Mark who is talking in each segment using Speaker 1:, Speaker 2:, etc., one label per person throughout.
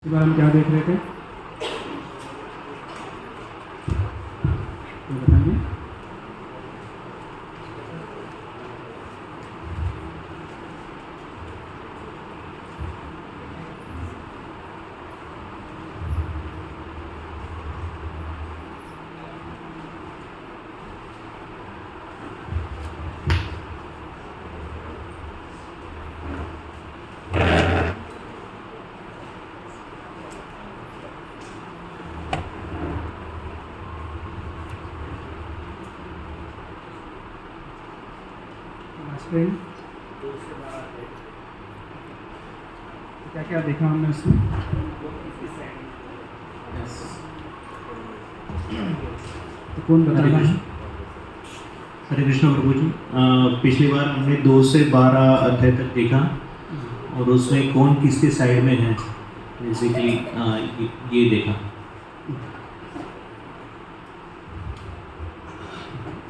Speaker 1: इस बार हम क्या देख रहे थे ये बताइए। क्या क्या देखा हमने उसमें? तो कौन बता रहा है?
Speaker 2: हरे कृष्ण प्रभु जी। पिछली बार हमने 2 से 12 अध्याय तक देखा और उसमें कौन किसके साइड में है बेसिकली ये देखा।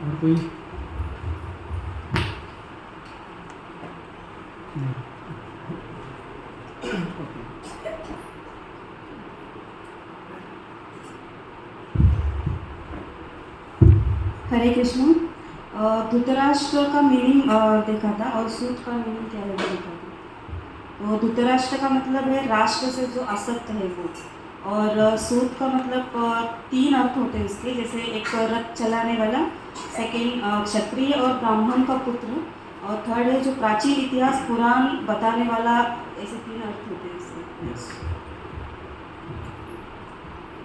Speaker 1: और कोई नहीं।
Speaker 3: हरे कृष्ण। धृतराष्ट्र का मीनिंग देखा था और सूत का मीनिंग क्या है देखा था। तो धृतराष्ट्र का मतलब है राष्ट्र से जो असत्य है वो, और सूत का मतलब 3 अर्थ होते हैं इसके। जैसे एक रथ चलाने वाला, सेकेंड क्षत्रिय और ब्राह्मण का पुत्र, और थर्ड है जो प्राचीन इतिहास पुराण बताने वाला। ऐसे 3 अर्थ होते हैं इसके।
Speaker 1: यस।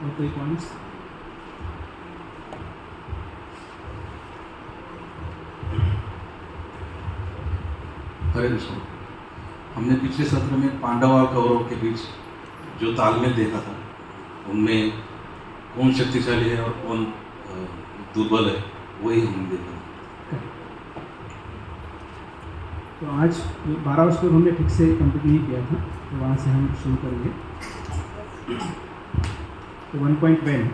Speaker 1: और कोई पॉइंट्स?
Speaker 4: हरे कृष्ण। हमने पिछले सत्र में पांडव और कौरव के बीच जो तालमेल देखा था, उनमें कौन शक्तिशाली है और कौन दुर्बल है, वही हमने देखा।
Speaker 1: तो आज 12 स्कोर हमने ठीक से कंप्लीट नहीं किया था, तो वहाँ से हम शुरू करेंगे। तो 1.1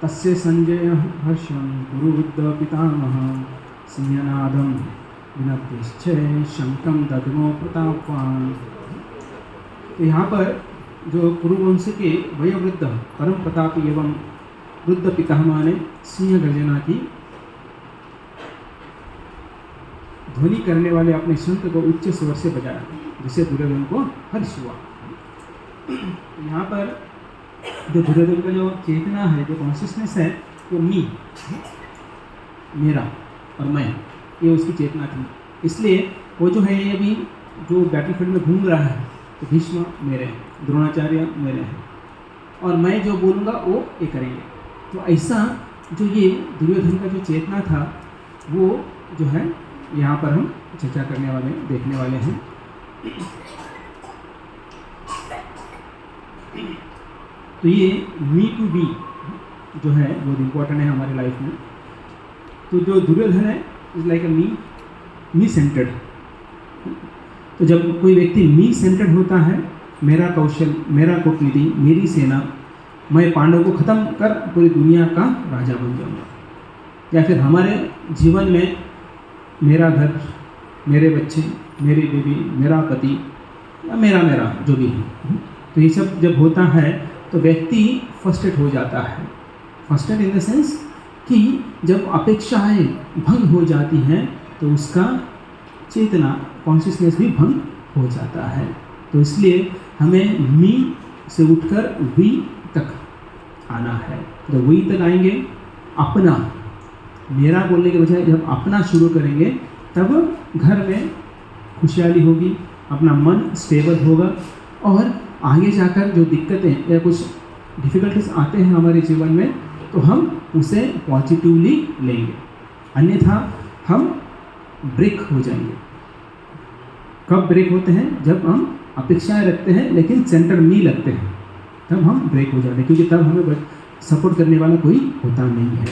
Speaker 1: तस्य संजय हर्षं कुरुवृद्ध पितामहः सिंहनादं विनद्यश्च शंखं दद्मो प्रतापवान्। तो यहाँ पर जो कुरुवंश के वयोवृद्ध परम प्रतापी एवं वृद्ध पितामह ने सिंह गर्जना की ध्वनि करने वाले अपने शंख को उच्च स्वर से बजाया, जिससे दुर्योधन को हर्ष हुआ। यहाँ पर जो दुर्योधन का जो चेतना है, जो कॉन्शियसनेस है, वो मी, मेरा और मैं, ये उसकी चेतना थी। इसलिए वो जो है, ये भी जो बैटलफील्ड में घूम रहा है, तो भीष्म मेरे हैं, द्रोणाचार्य मेरे हैं, और मैं जो बोलूँगा वो ये करेंगे। तो ऐसा जो ये दुर्योधन का जो चेतना था, वो जो है यहाँ पर हम चर्चा करने वाले, देखने वाले हैं। तो ये मी टू बी जो है बहुत इम्पोर्टेंट है हमारी लाइफ में। तो जो दुर्योधन है is like a me centred. तो जब कोई व्यक्ति मी सेंटर्ड होता है, मेरा कौशल, मेरा कूटनीति, मेरी सेना, मैं पांडव को ख़त्म कर पूरी दुनिया का राजा बन जाऊंगा, या फिर हमारे जीवन में मेरा घर, मेरे बच्चे, मेरी बीवी, मेरा पति, या मेरा जो भी है। तो ये सब जब होता है तो व्यक्ति फर्स्टेड हो जाता है। फर्स्टेड इन द सेंस कि जब अपेक्षाएं भंग हो जाती हैं तो उसका चेतना, कॉन्शियसनेस भी भंग हो जाता है। तो इसलिए हमें मी से उठकर वी तक आना है। जब वी तक आएंगे, अपना, मेरा बोलने के बजाय जब अपना शुरू करेंगे, तब घर में खुशहाली होगी, अपना मन स्टेबल होगा, और आगे जाकर जो दिक्कतें या कुछ डिफ़िकल्टीज आते हैं हमारे जीवन में, तो हम उसे पॉजिटिवली लेंगे। अन्यथा हम ब्रेक हो जाएंगे। कब ब्रेक होते हैं? जब हम अपेक्षाएं रखते हैं लेकिन सेंटर नहीं लगते हैं, तब हम ब्रेक हो जाते हैं, क्योंकि तब हमें सपोर्ट करने वाला कोई होता नहीं है।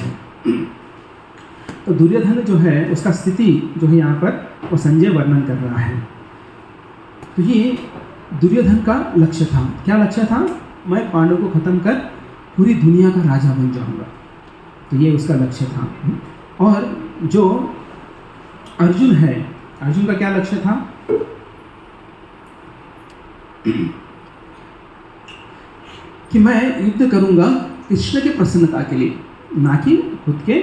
Speaker 1: तो दुर्योधन जो है, उसका स्थिति जो है यहाँ पर, वो संजय वर्णन कर रहा है। तो ये दुर्योधन का लक्ष्य था। क्या लक्ष्य था? मैं पांडव को ख़त्म कर पूरी दुनिया का राजा बन जाऊंगा। तो ये उसका लक्ष्य था। और जो अर्जुन है, अर्जुन का क्या लक्ष्य था? कि मैं युद्ध करूंगा कृष्ण के प्रसन्नता के लिए, ना कि खुद के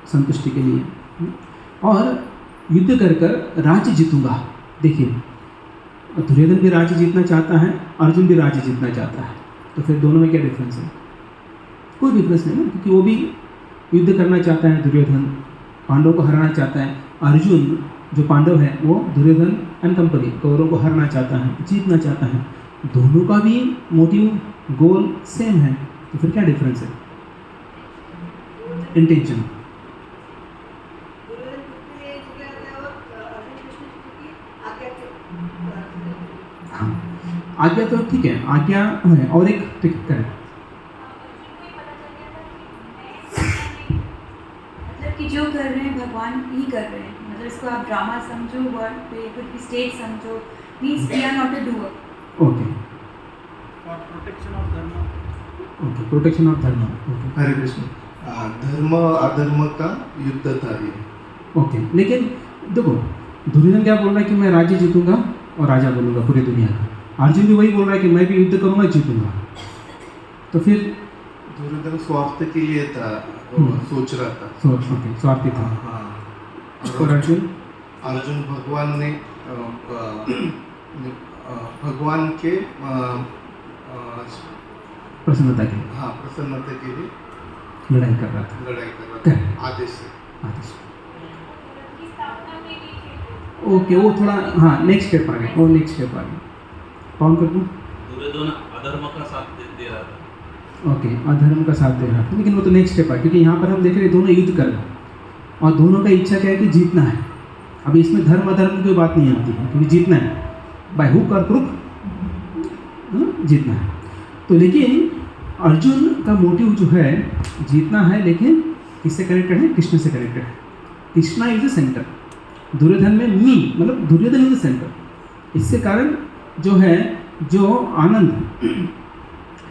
Speaker 1: संतुष्टि के लिए, और युद्ध कर कर राज्य जीतूंगा। देखिए, दुर्योधन भी राज्य जीतना चाहता है, अर्जुन भी राज्य जीतना चाहता है, तो फिर दोनों में क्या डिफरेंस है? कोई डिफरेंस नहीं ना, क्योंकि वो भी युद्ध करना चाहता है, दुर्योधन पांडवों को हराना चाहता है, अर्जुन जो पांडव है वो दुर्योधन एंड कंपनी कौरवों को हराना चाहता है, जीतना चाहता है। दोनों का भी मोटिव गोल सेम है, तो फिर क्या डिफरेंस है? इंटेंशन। हाँ, आज्ञा तो ठीक है, आज्ञा है, और एक ठीक करें
Speaker 3: मतलब कि जो कर रहे हैं भगवान ही कर रहे हैं, मतलब इसको आप ड्रामा समझो, वर्ड पे कुछ भी स्टेज समझो, means we are not a doer.
Speaker 1: Okay,
Speaker 5: for protection of dharma.
Speaker 1: Okay, protection of dharma. Okay
Speaker 6: Hare Krishna. धर्म अधर्म का युद्ध था ये।
Speaker 1: ओके, लेकिन देखो दुर्योधन क्या बोल रहा है कि मैं राज्य जीतूंगा और राजा बनूंगा पूरी दुनिया का। अर्जुन भी वही बोल रहा है कि मैं भी युद्ध करूंगा, जीतूंगा। तो फिर
Speaker 6: दुर्योधन स्वार्थ के लिए था, वो सोच रहा था।
Speaker 1: ओके, स्वार्थी था।
Speaker 6: हाँ,
Speaker 1: और अर्जुन
Speaker 6: अर्जुन भगवान ने भगवान के
Speaker 1: प्रसन्नता के लिए
Speaker 6: हाँ प्रसन्नता के लिए
Speaker 1: लड़ाई कर रहा था,
Speaker 6: लड़ाई कर रहा था आदेश से।
Speaker 1: आदेश। ओके, वो थोड़ा हाँ नेक्स्ट स्टेप आ गया, वो नेक्स्ट स्टेप आ गया। कौन कर दूँ?
Speaker 7: दुर्योधन अधर्म का साथ दे रहा था।
Speaker 1: ओके, अधर्म का साथ दे रहा था, लेकिन वो तो नेक्स्ट स्टेप है, क्योंकि यहाँ पर हम देख रहे हैं दोनों युद्ध कर रहे हैं और दोनों का इच्छा क्या है कि जीतना है। अभी इसमें धर्म अधर्म की कोई बात नहीं आती है, क्योंकि जीतना है, बाय हुक और क्रुक जीतना है। तो लेकिन अर्जुन का मोटिव जो है जीतना है, लेकिन किससे कनेक्टेड है? कृष्ण से कनेक्टेड है। Krishna is the centre, Duryodhana में मी मतलब दुर्योधन इज द सेंटर। इससे कारण जो है, जो आनंद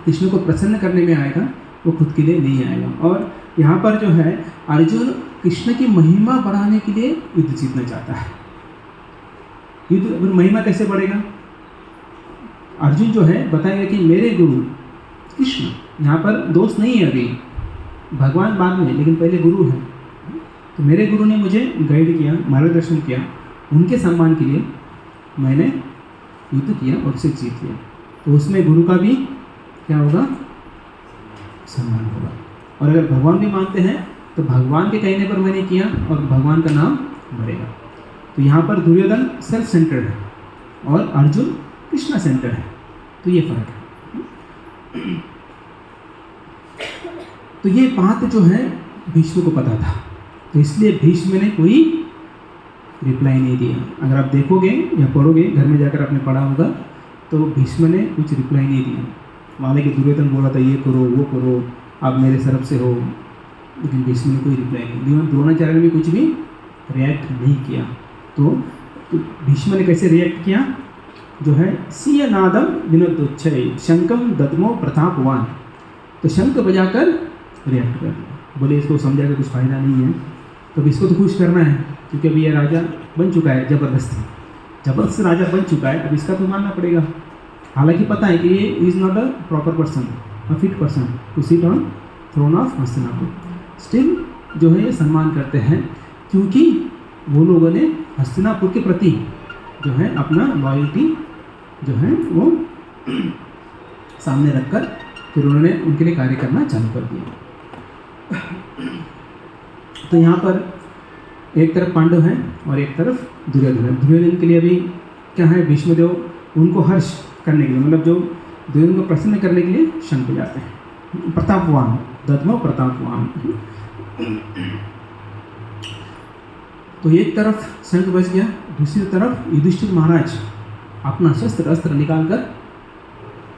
Speaker 1: कृष्ण को प्रसन्न करने में आएगा वो खुद के लिए नहीं आएगा। और यहाँ पर जो है अर्जुन कृष्ण की महिमा बढ़ाने के लिए युद्ध जीतना चाहता है। युद्ध महिमा कैसे बढ़ेगा? अर्जुन जो है बताएगा कि मेरे गुरु कृष्ण, यहाँ पर दोस्त नहीं है, अभी भगवान बाद में, लेकिन पहले गुरु है। तो मेरे गुरु ने मुझे गाइड किया, मार्गदर्शन किया, उनके सम्मान के लिए मैंने युद्ध किया और उसे जीत लिया। तो उसमें गुरु का भी क्या होगा? सम्मान होगा। और अगर भगवान भी मानते हैं तो भगवान के कहने पर मैंने किया और भगवान का नाम बढ़ेगा। तो यहाँ पर दुर्योधन सेल्फ सेंटर्ड है और अर्जुन कृष्णा सेंटर्ड है, तो ये फर्क है। तो ये बात जो है भीष्म को पता था, तो इसलिए भीष्म ने कोई रिप्लाई नहीं दिया। अगर आप देखोगे या पढ़ोगे, घर में जाकर आपने पढ़ा होगा, तो भीष्म ने कुछ रिप्लाई नहीं दिया। माने कि दुर्योधन बोला था ये करो वो करो, आप मेरे तरफ से हो, लेकिन भीष्म ने कोई रिप्लाई नहीं दिया। द्रोणाचार्य ने भी कुछ भी रिएक्ट नहीं किया। तो भीष्म ने कैसे रिएक्ट किया? जो है सिय नादम विनोदोच्छय शंकम दद्मो प्रतापवान, तो शंख बजाकर रिएक्ट कर दिया। बोले इसको समझा कर कुछ फायदा नहीं है, तो इसको तो खुश करना है, क्योंकि अभी ये राजा बन चुका है, जबरदस्त राजा बन चुका है, अब इसका तो मानना पड़ेगा। हालांकि पता है कि ये is not a proper person, a fit person to sit on throne of Hastinapur. Still जो है ये सम्मान करते हैं, क्योंकि वो लोगों ने हस्तिनापुर के प्रति जो है अपना लॉयल्टी जो है वो सामने रखकर फिर उन्होंने उनके लिए कार्य करना चालू कर दिया। तो यहाँ पर एक तरफ पांडव हैं और एक तरफ दुर्योधन है। दुर्योधन के लिए अभी क्या है? भीष्मदेव उनको हर्ष करने के लिए, मतलब जो दुर्योधन को प्रसन्न करने के लिए शंख बजाते हैं। प्रतापवान, दद्मो प्रतापवान। तो एक तरफ शंख बज गया, दूसरी तरफ युधिष्ठिर महाराज अपना शस्त्र अस्त्र निकाल कर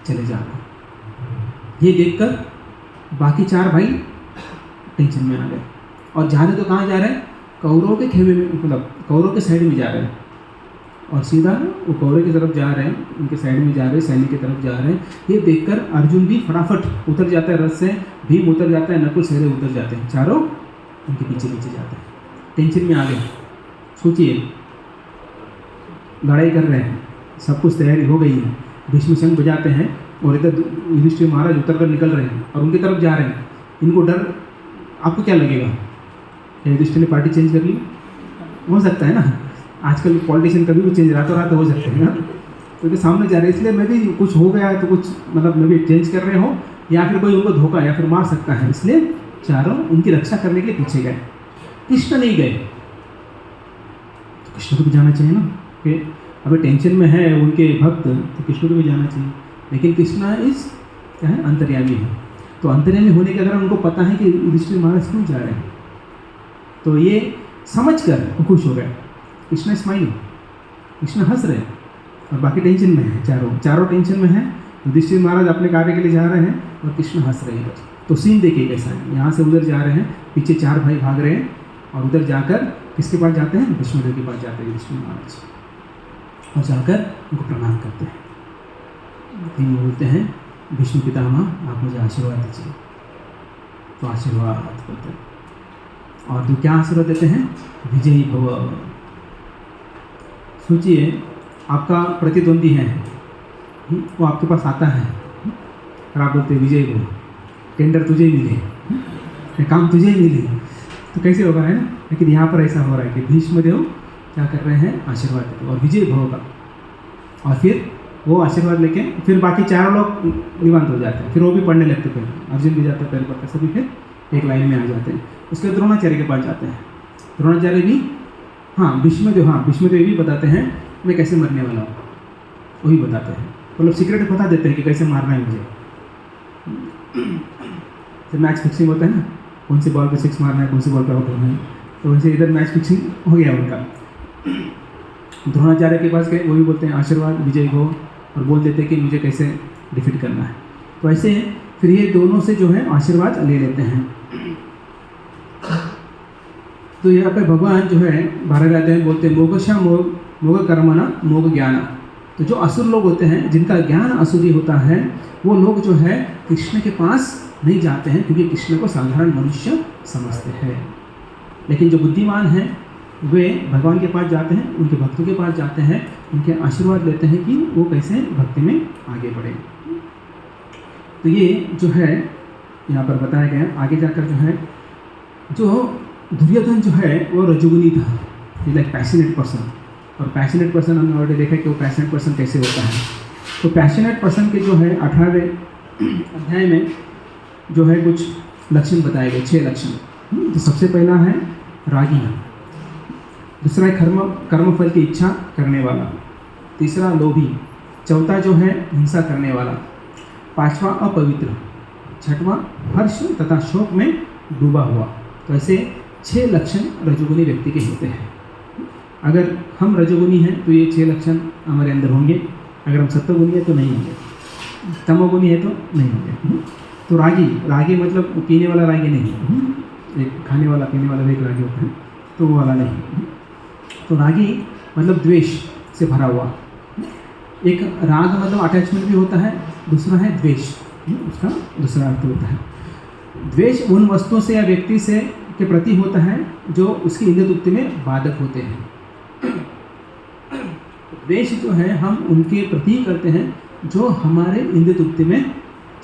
Speaker 1: चले जा रहे। ये देखकर बाकी चार भाई टेंशन में आ गए और जा रहे तो कहाँ जा रहे हैं? कौरवों के खेमे में, मतलब कौरवों के साइड में जा रहे हैं और सीधा वो कौरव की तरफ जा रहे हैं, उनके साइड में जा रहे हैं, सैनिक की तरफ जा रहे हैं। ये देखकर अर्जुन भी फटाफट उतर जाता है रथ से, भीम उतर जाता है, नकुल सहदेव उतर जाते हैं, चारों उनके पीछे पीछे जाते हैं। टेंशन में आ गए। सोचिए लड़ाई कर रहे हैं, सब कुछ तैयारी हो गई है, भीष्म शंख बजाते हैं और इधर युधिष्ठिर महाराज उतर कर निकल रहे हैं और उनकी तरफ जा रहे हैं, इनको डर, आपको क्या लगेगा? क्या युधिष्ठिर ने पार्टी चेंज कर ली? हो सकता है ना, आजकल पॉलिटिशियन कभी भी चेंज रातों रात हो सकते हैं ना, तो सामने जा रहे हैं, इसलिए मैं भी कुछ हो गया है तो कुछ मतलब मैं भी चेंज कर रहे हो, या फिर कोई उनको धोखा या फिर मार सकता है, इसलिए चारों उनकी रक्षा करने के लिए पीछे गए। कृष्ण नहीं गए, तो कृष्ण को भी जाना चाहिए ना, कि अभी टेंशन में है उनके भक्त, तो कृष्ण को भी जाना चाहिए। लेकिन कृष्ण इस क्या है, अंतर्यामी है। तो अंतर्यामी होने के अगर उनको पता है कि युधिष्ठिर महाराज क्यों जा रहे हैं, तो ये समझ कर खुश हो गए। कृष्ण स्माइलिंग, कृष्ण हंस रहे हैं और बाकी टेंशन में है, चारों टेंशन में है। युधिष्ठिर महाराज अपने कार्य के लिए जा रहे हैं और कृष्ण हंस रहे हैं। तो सीन देखिए कैसा है, यहाँ से उधर जा रहे हैं, पीछे 4 भाई भाग रहे हैं और उधर जाकर किसके पास जाते हैं? भीष्मदेव के पास जाते हैं युधिष्ठिर महाराज, और जाकर उनको प्रणाम करते हैं। तीन बोलते हैं, भीष्म पितामह आप मुझे आशीर्वाद दीजिए, तो आशीर्वाद करते हैं। और तो क्या आशीर्वाद देते हैं? विजयी भव। सोचिए आपका प्रतिद्वंदी है, वो आपके पास आता है और आप बोलते हैं विजयी भव, टेंडर तुझे ही मिले, काम तुझे ही मिले, तो कैसे होगा, है ना? लेकिन यहाँ पर ऐसा हो रहा है कि भीष्मदेव क्या कर रहे हैं? आशीर्वाद देते और विजय भव का, और फिर वो आशीर्वाद लेके फिर बाकी 4 लोग निवांत हो जाते हैं, फिर वो भी पढ़ने लगते हैं, अर्जुन भी जाते हैं पहले पढ़ते, सभी फिर एक लाइन में आ जाते हैं। उसके बाद द्रोणाचार्य के पास जाते हैं, द्रोणाचार्य भी भीष्मदेव भी बताते हैं मैं कैसे मरने वाला हूँ, वही बताते हैं, मतलब सीक्रेट बता देते हैं कि कैसे मारना है मुझे। जब मैच फिक्सिंग होता है ना, कौन सी बॉल पे 6 मारना है, कौन सी बॉल पे आउट होना है, तो वैसे इधर मैच फिक्सिंग हो गया उनका। द्रोणाचार्य के पास गए, वो भी बोलते हैं आशीर्वाद विजय हो, और बोल देते हैं कि मुझे कैसे डिफीट करना है। तो ऐसे फिर ये दोनों से जो है आशीर्वाद ले लेते हैं। तो यहाँ पे भगवान जो है 12वें अध्याय में बोलते हैं मोगशा मोग कर्मणा मोग ज्ञान। तो जो असुर लोग होते हैं, जिनका ज्ञान असुरी होता है, वो लोग जो है कृष्ण के पास नहीं जाते हैं, क्योंकि कृष्ण को साधारण मनुष्य समझते हैं। लेकिन जो बुद्धिमान हैं वे भगवान के पास जाते हैं, उनके भक्तों के पास जाते हैं, उनके आशीर्वाद लेते हैं कि वो कैसे भक्ति में आगे बढ़े। तो ये जो है यहाँ पर बताया गया। आगे जाकर जो है, जो दुर्योधन जो है वो रजोगुनी था, लाइक पैशनेट पर्सन। और पैशनेट पर्सन हमने ऑलरेडी देखा कि वो पैशनेट पर्सन कैसे होता है। तो पैशनेट पर्सन के जो है 18वें अध्याय में जो है कुछ लक्षण बताए गए, 6 लक्षण। तो सबसे पहला है रागी, दूसरा है कर्मफल की इच्छा करने वाला, तीसरा लोभी, चौथा जो है हिंसा करने वाला, 5वां अपवित्र, 6वां हर्ष तथा शोक में डूबा हुआ। तो ऐसे 6 लक्षण रजोगुनी व्यक्ति के होते हैं। अगर हम रजोगुनी हैं तो ये 6 लक्षण हमारे अंदर होंगे, अगर हम सत्वगुनी हैं तो नहीं होंगे, तमोगुनी है तो नहीं होंगे। तो रागी मतलब पीने वाला रागी नहीं, एक खाने वाला पीने वाला एक रागी होता है, तो वो वाला नहीं। तो रागी मतलब द्वेष से भरा हुआ। एक राग मतलब अटैचमेंट भी होता है, दूसरा है द्वेष, उसका दूसरा अर्थ होता है। द्वेष उन वस्तुओं से या व्यक्ति से के प्रति होता है जो उसकी इंद्रिय तृप्ति में बाधक होते हैं। द्वेष जो है हम उनके प्रति करते हैं जो हमारे इंद्रिय तृप्ति में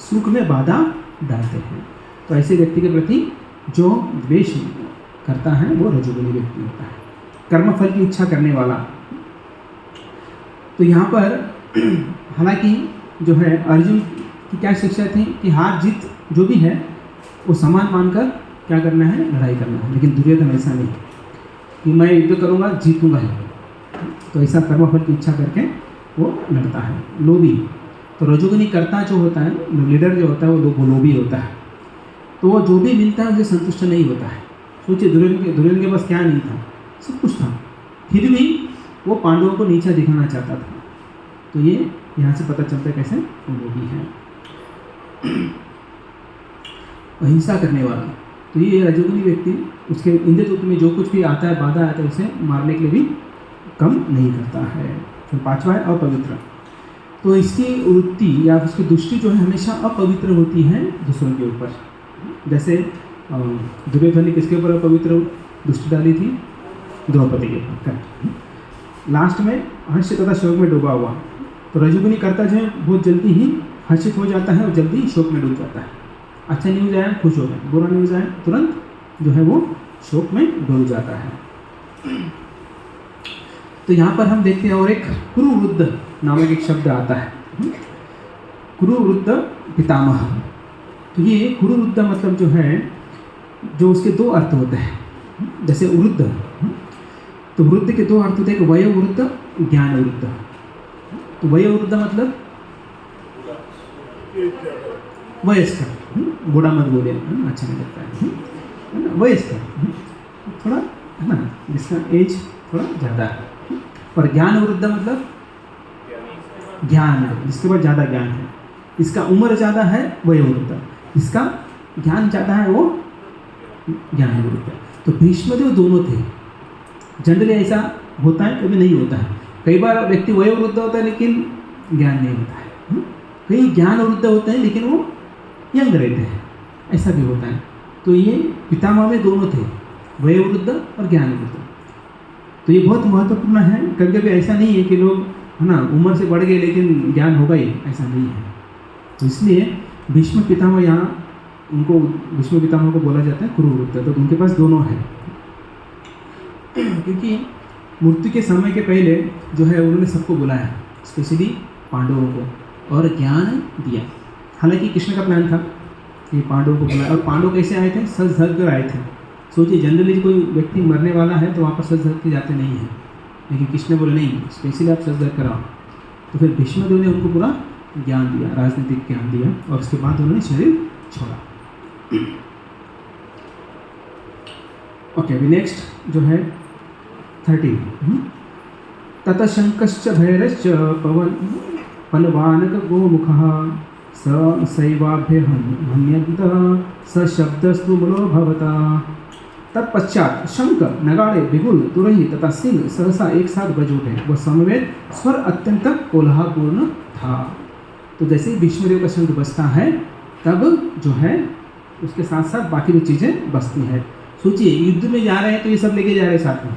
Speaker 1: सुख में बाधा डालते हैं। तो ऐसे व्यक्ति के प्रति जो द्वेष करता है वो रजोगुनी व्यक्ति होता है। कर्मफल की इच्छा करने वाला, तो यहाँ पर हालांकि जो है अर्जुन की क्या शिक्षा थी कि हार जीत जो भी है वो समान मानकर क्या करना है, लड़ाई करना है। लेकिन दुर्योधन ऐसा नहीं कि मैं युद्ध करूँगा जीतूँगा ही, तो ऐसा कर्मफल की इच्छा करके वो लड़ता है। लोभी, तो रजोगुनी कर्ता जो होता है, लीडर जो होता है वो लोभी होता है। तो वो जो भी मिलता है उसे संतुष्ट नहीं होता है। सोचिए दुर्योधन के पास क्या नहीं था, सब कुछ था, फिर भी वो पांडवों को नीचा दिखाना चाहता था। तो ये यहाँ से पता चलता है कैसे वो लोभी है। अहिंसा करने वाला, तो ये रजोगुनी व्यक्ति उसके इंद्रिय तृप्ति में जो कुछ भी आता है, बाधा आता है, उसे मारने के लिए भी कम नहीं करता है। तो 5वां है अपवित्र, तो इसकी वृत्ति या उसकी दृष्टि जो है हमेशा अपवित्र होती है दूसरों के ऊपर। जैसे दुर्योधन ने किसके ऊपर अपवित्र दृष्टि डाली थी? द्रौपदी के ऊपर। लास्ट में हर्ष तथा शोक में डूबा हुआ, तो रजोगुणी कर्ता जो है बहुत जल्दी ही हर्षित हो जाता है और जल्दी ही शोक में डूब जाता है। अच्छा न्यूज़ आया खुश हो गया, बुरा न्यूज़ आया तुरंत जो है वो शोक में डूब जाता है। तो यहाँ पर हम देखते हैं और एक कुरुवृद्ध नामक एक शब्द आता है, कुरुवृद्ध पितामह। तो ये कुरुवृद्ध मतलब जो है, जो उसके दो अर्थ होते हैं। जैसे वृद्ध, तो वृद्ध के दो अर्थ होते हैं, एक वयोवृद्ध, ज्ञान वृद्ध। तो वयोवृद्ध मतलब वयस्क, बूढ़ा मत बोले, अच्छा नहीं लगता है ना, वयस्क थोड़ा है ना, जिसका एज थोड़ा ज़्यादा है। और ज्ञान वृद्ध मतलब ज्ञान, जिसके पास ज़्यादा ज्ञान है, इसका उम्र ज़्यादा है वयोवृद्ध, इसका ज्ञान ज़्यादा है वो ज्ञान वृद्ध। तो भीष्मदेव दोनों थे। जनरली ऐसा होता है, कभी नहीं होता है। कई बार व्यक्ति वयोवृद्ध होता है लेकिन ज्ञान नहीं होता है, कई ज्ञान वृद्ध होते हैं लेकिन वो यंग रहते हैं, ऐसा भी होता है। तो ये पितामह में दोनों थे, वयोवृद्ध और ज्ञान वृद्ध। तो ये बहुत महत्वपूर्ण है। कभी कभी ऐसा नहीं है कि लोग है ना उम्र से बढ़ गए लेकिन ज्ञान होगा ही, ऐसा नहीं है। तो इसलिए भीष्म पितामह, यहाँ उनको भीष्म पितामह को बोला जाता है कुरुवृद्ध। तो उनके पास दोनों है, क्योंकि मृत्यु के समय के पहले जो है उन्होंने सबको बुलाया, स्पेशली पांडवों को, और ज्ञान दिया। हालांकि कृष्ण का प्लान था कि पांडवों को बुलाया, और पांडव कैसे आए थे, सज धज कर आए थे। सोचिए जनरली कोई व्यक्ति मरने वाला है तो वहाँ पर सज धज के जाते नहीं हैं, लेकिन कृष्ण बोले नहीं, स्पेशली आप सज धज कर आओ। तो फिर भीष्मदेव ने उनको पूरा ज्ञान दिया, राजनीतिक ज्ञान दिया, और उसके बाद उन्होंने शरीर छोड़ा। ओके, अभी नेक्स्ट जो है 13। ततः शंकश्च भैरश्च पलवानक गोमुखः सैवाभ्य हन्यन्त स शब्दस्तु मूलो भवता। तत्पश्चात शंख, नगाड़े, बिगुल, तुरही तथा सिंह सहसा एक साथ बज उठे। वह समवेत स्वर अत्यंत कोलाहलपूर्ण था। तो जैसे ही भीष्मदेव का शंख बजता है तब जो है उसके साथ साथ बाकी भी चीज़ें बजती हैं। सोचिए युद्ध में जा रहे हैं तो ये सब लेके जा रहे हैं साथ में।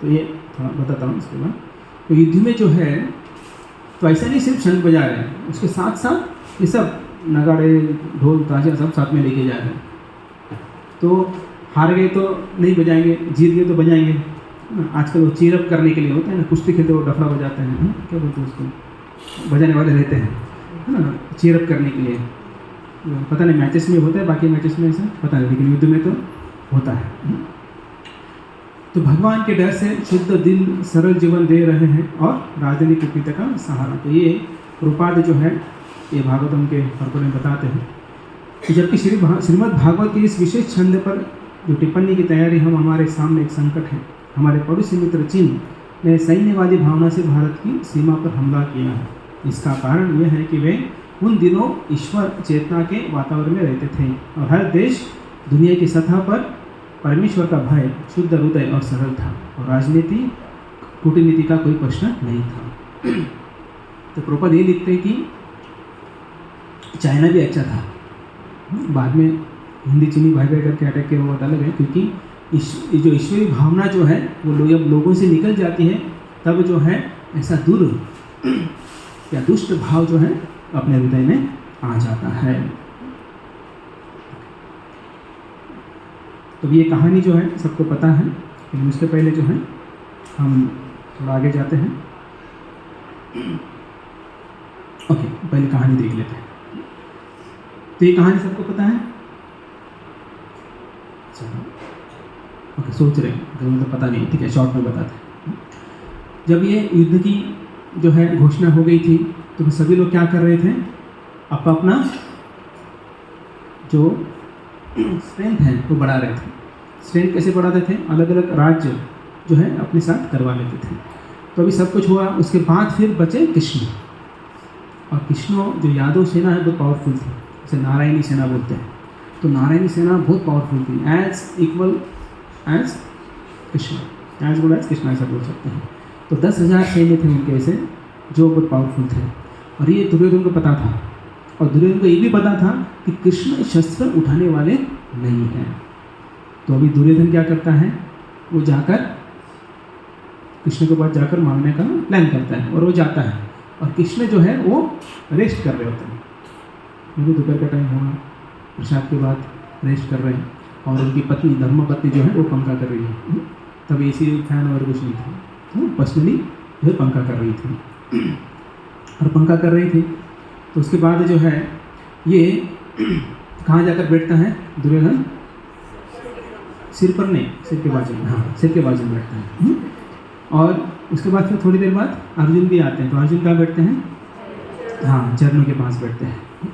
Speaker 1: तो ये थोड़ा बताता हूँ इसके बाद। तो युद्ध में जो है तो ऐसा नहीं सिर्फ शंख बजा रहे हैं, उसके साथ साथ ये सब नगाड़े, ढोल, ताशा सब साथ में लेके जा रहे हैं। तो हार गए तो नहीं बजाएंगे, जीत गए तो बजाएंगे। आजकल वो चीरअप करने के लिए होता है ना, कुश्ती खेलते वो डफड़ा बजाते हैं, क्या बोलते हैं उसको, बजाने वाले रहते हैं, है ना, चीरअप करने के लिए। पता नहीं मैचेस में होता है, बाकी मैचेस में ऐसा पता नहीं, लेकिन युद्ध में तो होता है। तो भगवान के डर से शुद्ध दिल सरल जीवन दे रहे हैं और राजनीतिक कुपित का सहारा। तो ये रूपाद जो है ये भागवतम के पर्व में बताते हैं कि जबकि श्रीमद् भागवत के इस विशेष छंद पर जो टिप्पणी की तैयारी हम हमारे सामने एक संकट है। हमारे पड़ोसी मित्र चीन ने सैन्यवादी भावना से भारत की सीमा पर हमला किया है। इसका कारण यह है कि वे उन दिनों ईश्वर चेतना के वातावरण में रहते थे और हर देश दुनिया की सतह पर परमेश्वर का भय, शुद्ध हृदय और सरल था, और राजनीति कूटनीति का कोई प्रश्न नहीं था। तो प्रभुपाद ये लिखते हैं कि चाइना भी अच्छा था। बाद में हिंदी चीनी भाई भाई करके अटैक के बात अलग है, क्योंकि जो ईश्वरी भावना जो है वो जब लोगों से निकल जाती है तब जो है ऐसा या दुष्ट भाव जो है अपने हृदय में आ जाता है। तो ये कहानी जो है सबको पता है, लेकिन उसके पहले जो है हम थोड़ा आगे जाते हैं। ओके, पहले कहानी देख लेते हैं। तो ये कहानी सबको पता है, ओके, सोच रहे हैं तो मतलब पता नहीं, ठीक है, शॉर्ट में बताते हैं। जब ये युद्ध की जो है घोषणा हो गई थी तो सभी लोग क्या कर रहे थे, अपना जो स्ट्रेंथ है वो बढ़ा रहे थे। स्ट्रेंथ कैसे बढ़ाते थे, अलग अलग राज्य जो है अपने साथ करवा लेते थे। तो अभी सब कुछ हुआ, उसके बाद फिर बचे कृष्ण। और कृष्ण जो यादव सेना है बहुत पावरफुल थी, जैसे नारायणी सेना बोलते हैं। तो नारायणी सेना बहुत पावरफुल थी, as equal as Krishna, as good as Krishna ऐसा बोल सकते हैं। तो 10,000 सैन्य थे उनके ऐसे जो बहुत पावरफुल थे। और ये दुर्योधन को पता था, और दुर्योधन को ये भी पता था कि कृष्ण शस्त्र उठाने वाले नहीं हैं। तो अभी दुर्योधन क्या करता है, वो जाकर कृष्ण के पास जाकर मांगने का प्लान करता है और वो जाता है। और कृष्ण जो है वो रेस्ट कर रहे होते हैं, क्योंकि दोपहर का टाइम होगा, प्रसाद के बाद रेस्ट कर रहे हैं। और उनकी पत्नी धर्मपत्नी जो है वो पंखा कर रही है। तब एसी फैन और कुछ नहीं था, तो पर्सनली जो है पंखा कर रही थी। और पंखा कर रही थी तो उसके बाद जो है ये कहाँ जाकर बैठता है दुर्योधन? सिर पर नहीं, सिर के बाजू में, हाँ सिर के बाजू में बैठता है। और उसके बाद फिर थोड़ी देर बाद अर्जुन भी आते हैं, तो अर्जुन कहाँ बैठते हैं? हाँ, चरणों के पास बैठते हैं।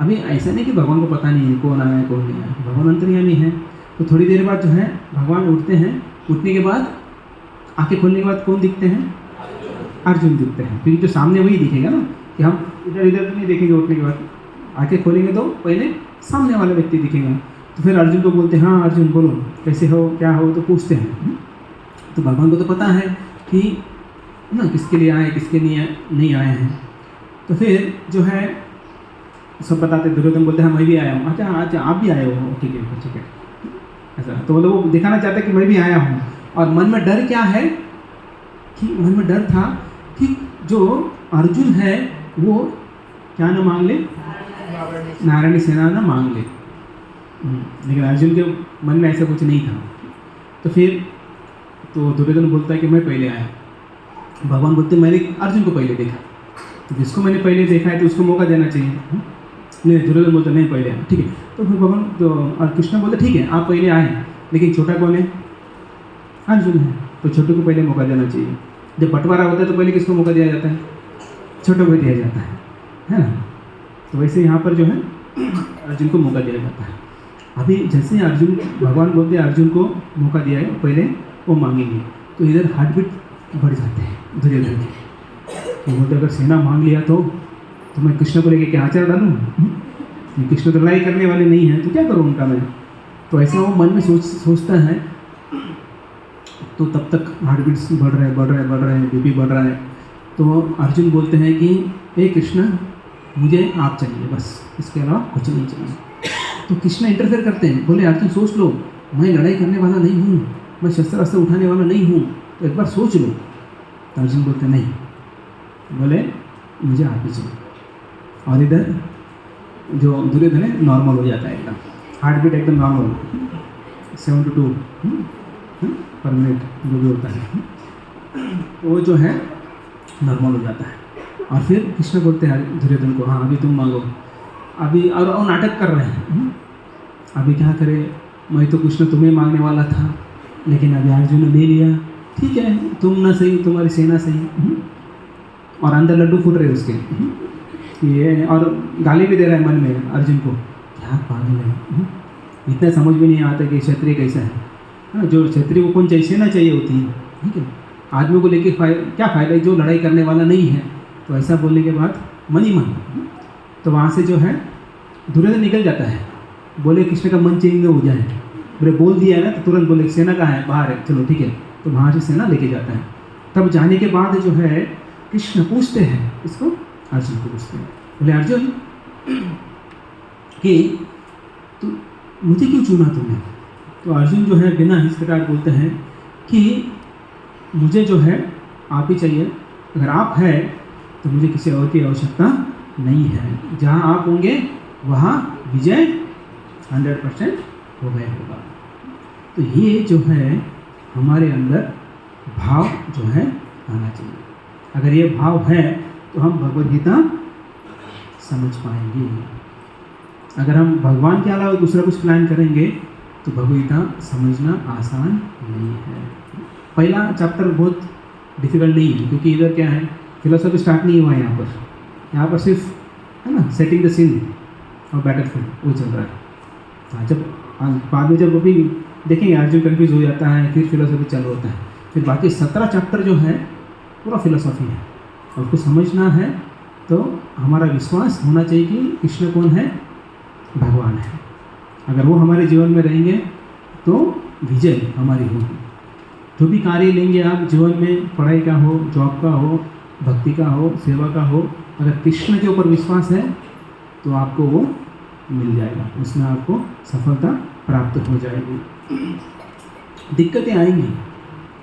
Speaker 1: अभी ऐसा नहीं कि भगवान को पता नहीं है कौन आया है कौन नहीं आया, भगवान अंतर्यामी है। तो थोड़ी देर बाद जो है भगवान उठते हैं, उठने के बाद आंखें खोलने के बाद कौन दिखते हैं? अर्जुन दिखते हैं, क्योंकि जो सामने वही दिखेगा ना, कि हम इधर इधर तो नहीं देखेंगे। उठने के बाद आंखें खोलेंगे तो पहले सामने वाला व्यक्ति दिखेगा। तो फिर अर्जुन को बोलते हैं, हाँ अर्जुन बोलो कैसे हो, क्या हो, तो पूछते हैं। तो भगवान को तो पता है कि ना किसके लिए आए, किसके लिए नहीं आए हैं। तो फिर जो है सब बताते, दुर्योधन बोलते हैं मैं भी आया हूँ। अच्छा अच्छा आप भी आए हो, ठीक है ठीक है, ऐसा। तो मतलब वो दिखाना चाहते हैं कि मैं भी आया हूँ। और मन में डर क्या है कि मन में डर था कि जो अर्जुन है वो क्या ना मांग ले, नारायणी सेना ना मांग ले। लेकिन अर्जुन के मन में ऐसा कुछ नहीं था। तो फिर तो दुर्योधन बोलता है कि मैं पहले आया। भगवान बोलते मैंने अर्जुन को पहले देखा, तो जिसको मैंने पहले देखा है तो उसको मौका देना चाहिए। नहीं, दुर्योधन बोलते नहीं पहले आया, ठीक है। तो फिर भगवान तो और कृष्ण बोलते ठीक है आप पहले आए, लेकिन छोटा कौन है? अर्जुन है, तो छोटे को पहले मौका देना चाहिए। जब बंटवारा होता है तो पहले किसको मौका दिया जाता है? छोटे को दिया जाता है ना। तो वैसे यहाँ पर जो है अर्जुन को मौका दिया जाता है। अभी जैसे अर्जुन, भगवान बोलते हैं अर्जुन को मौका दिया है, पहले वो मांगेंगे। तो इधर हार्ट बीट बढ़ जाते हैं दुर्योधन के। तो बोलते अगर सेना मांग लिया तो मैं कृष्ण को लेके क्या आचार डालूँ? कृष्ण तो लड़ाई करने वाले नहीं हैं, तो क्या करूँ उनका मैं? तो ऐसा वो मन में सोचता है। तो तब तक हार्ट बीट्स बढ़ रहे हैं, बीपी बढ़ रहा है। तो अर्जुन बोलते हैं कि हे कृष्ण मुझे आप चाहिए बस, इसके अलावा कुछ नहीं चाहिए। तो कृष्ण इंटरफेयर करते हैं, बोले अर्जुन सोच लो, मैं लड़ाई करने वाला नहीं हूँ, मैं शस्त्र अस्त्र उठाने वाला नहीं हूँ, तो एक बार सोच लो। तो अर्जुन बोलते नहीं, बोले मुझे आप ही चाहिए। और इधर जो दुर्योधन है नॉर्मल हो जाता है, एकदम हार्ट बीट एकदम नॉर्मल 72 पर मिनट जो भी होता है, वो जो है नॉर्मल हो जाता है। और फिर कृष्ण बोलते हैं दुर्योधन को, हाँ अभी तुम मांगो। अभी और वो नाटक कर रहे हैं, अभी क्या करे, मैं तो कृष्ण तुम्हें मांगने वाला था, लेकिन अभी अर्जुन ने ले लिया, ठीक है तुम ना सही, तुम्हारी सेना सही। और अंदर लड्डू फूट रहे उसके, ये और गाली भी दे रहा है मन में अर्जुन को, क्या पागल है, इतना समझ भी नहीं आता कि क्षत्रिय कैसा है। हाँ, जो क्षत्रिय को कौन चाहिए, सेना चाहिए होती है, ठीक है। आदमी को लेके क्या फ़ायदा है जो लड़ाई करने वाला नहीं है। तो ऐसा बोलने के बाद मन ही मन, तो वहाँ से जो है दुर्योधन निकल जाता है। बोले कृष्ण का मन चेंज हो जाए, बोले बोल दिया है ना, तो तुरंत बोले सेना कहाँ है, बाहर है, चलो ठीक है। तो वहाँ से सेना लेके जाता है। तब जाने के बाद जो है कृष्ण पूछते हैं इसको, अर्जुन को पूछते हैं, बोले अर्जुन कि तो मुझे क्यों चुना तुमने? तो अर्जुन जो है बिना हिचकिचाहट बोलते हैं कि मुझे जो है आप ही चाहिए, अगर आप है तो मुझे किसी और की आवश्यकता नहीं है। जहाँ आप होंगे वहाँ विजय 100% हो गया होगा। तो ये जो है हमारे अंदर भाव जो है आना चाहिए। अगर ये भाव है तो हम भगवद गीता समझ पाएंगे। अगर हम भगवान के अलावा दूसरा कुछ प्लान करेंगे तो भगवद गीता समझना आसान नहीं है। पहला चैप्टर बहुत डिफिकल्ट नहीं है, क्योंकि इधर क्या है, फिलोसॉफी स्टार्ट नहीं हुआ है यहाँ पर सिर्फ है ना सेटिंग द सीन और बैटलफील्ड वो चल रहा है। हाँ, जब बाद में जब अभी देखेंगे अर्जुन कंफ्यूज हो जाता है, फिर फिलोसॉफी चालू होता है, फिर बाकी 17 चैप्टर जो है पूरा फिलोसॉफी है। और उसको समझना है तो हमारा विश्वास होना चाहिए कि कृष्ण कौन है, भगवान है। अगर वो हमारे जीवन में रहेंगे तो विजय हमारी होगी। जो भी कार्य लेंगे आप जीवन में, पढ़ाई का हो, जॉब का हो, भक्ति का हो, सेवा का हो, अगर कृष्ण के ऊपर विश्वास है तो आपको वो मिल जाएगा, उसमें आपको सफलता प्राप्त हो जाएगी। दिक्कतें आएंगी,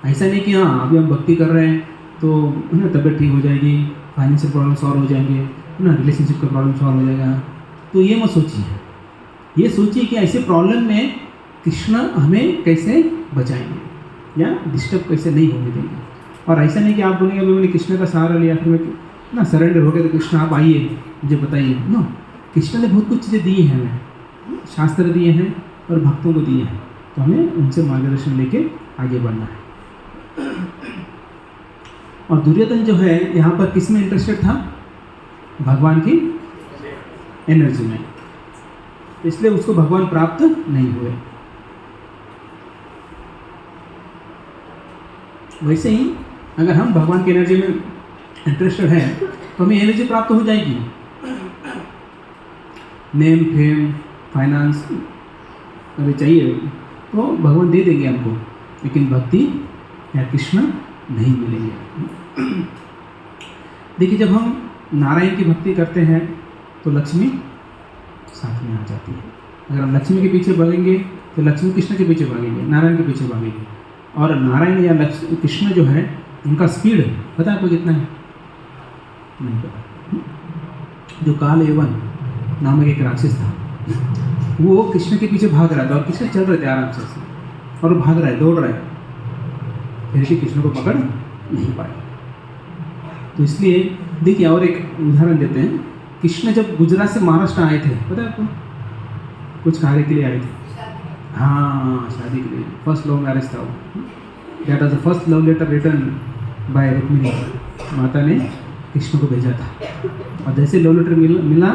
Speaker 1: ऐसा नहीं कि हाँ अभी हम भक्ति कर रहे हैं तो है ना तबीयत ठीक हो जाएगी, फाइनेंशियल प्रॉब्लम सॉल्व हो जाएंगे, है ना, रिलेशनशिप का प्रॉब्लम सॉल्व हो जाएगा। तो ये मत सोचिए, ये सोचिए कि ऐसे प्रॉब्लम में कृष्ण हमें कैसे बचाएंगे या डिस्टर्ब कैसे नहीं होने देंगे। और ऐसा नहीं कि आप बोलेंगे अभी मैंने कृष्ण का सहारा लिया, फिर मैं ना सरेंडर हो गया तो कृष्ण आप आइए मुझे बताइए। नो, कृष्ण ने बहुत कुछ चीज़ें दी हैं हमें, शास्त्र दिए हैं और भक्तों को दिए हैं, तो हमें उनसे मार्गदर्शन लेके आगे बढ़ना है। और दुर्योधन जो है यहाँ पर किस में इंटरेस्टेड था? भगवान की एनर्जी में, इसलिए उसको भगवान प्राप्त नहीं हुए। वैसे ही अगर हम भगवान की एनर्जी में इंटरेस्टेड हैं तो हमें एनर्जी प्राप्त हो जाएगी। नेम, फेम, फाइनेंस अगर चाहिए तो भगवान दे देंगे हमको, लेकिन भक्ति या कृष्ण नहीं मिलेंगे। देखिए, जब हम नारायण की भक्ति करते हैं तो लक्ष्मी साथ में आ जाती है। अगर हम लक्ष्मी के पीछे भागेंगे तो लक्ष्मी कृष्ण के पीछे भागेंगे, नारायण के पीछे भागेंगे। और नारायण या कृष्ण जो है उनका स्पीड पता है आपको कितना है? नहीं पता। जो काल एवन नामक एक राक्षस था, वो कृष्ण के पीछे भाग रहा था और कृष्ण चल रहे थे आराम से और वो भाग रहा है, दौड़ रहा है, फिर भी कृष्ण को पकड़ नहीं पाए। तो इसलिए देखिए, और एक उदाहरण देते हैं। कृष्ण जब गुजरात से महाराष्ट्र आए थे, पता है आपको, कुछ कार्य के लिए आए थे। हाँ, शादी के लिए। फर्स्ट लव मैरिज था वो। That was the first love letter written by Rukmini. माता ने कृष्ण को भेजा था और जैसे लव लेटर मिला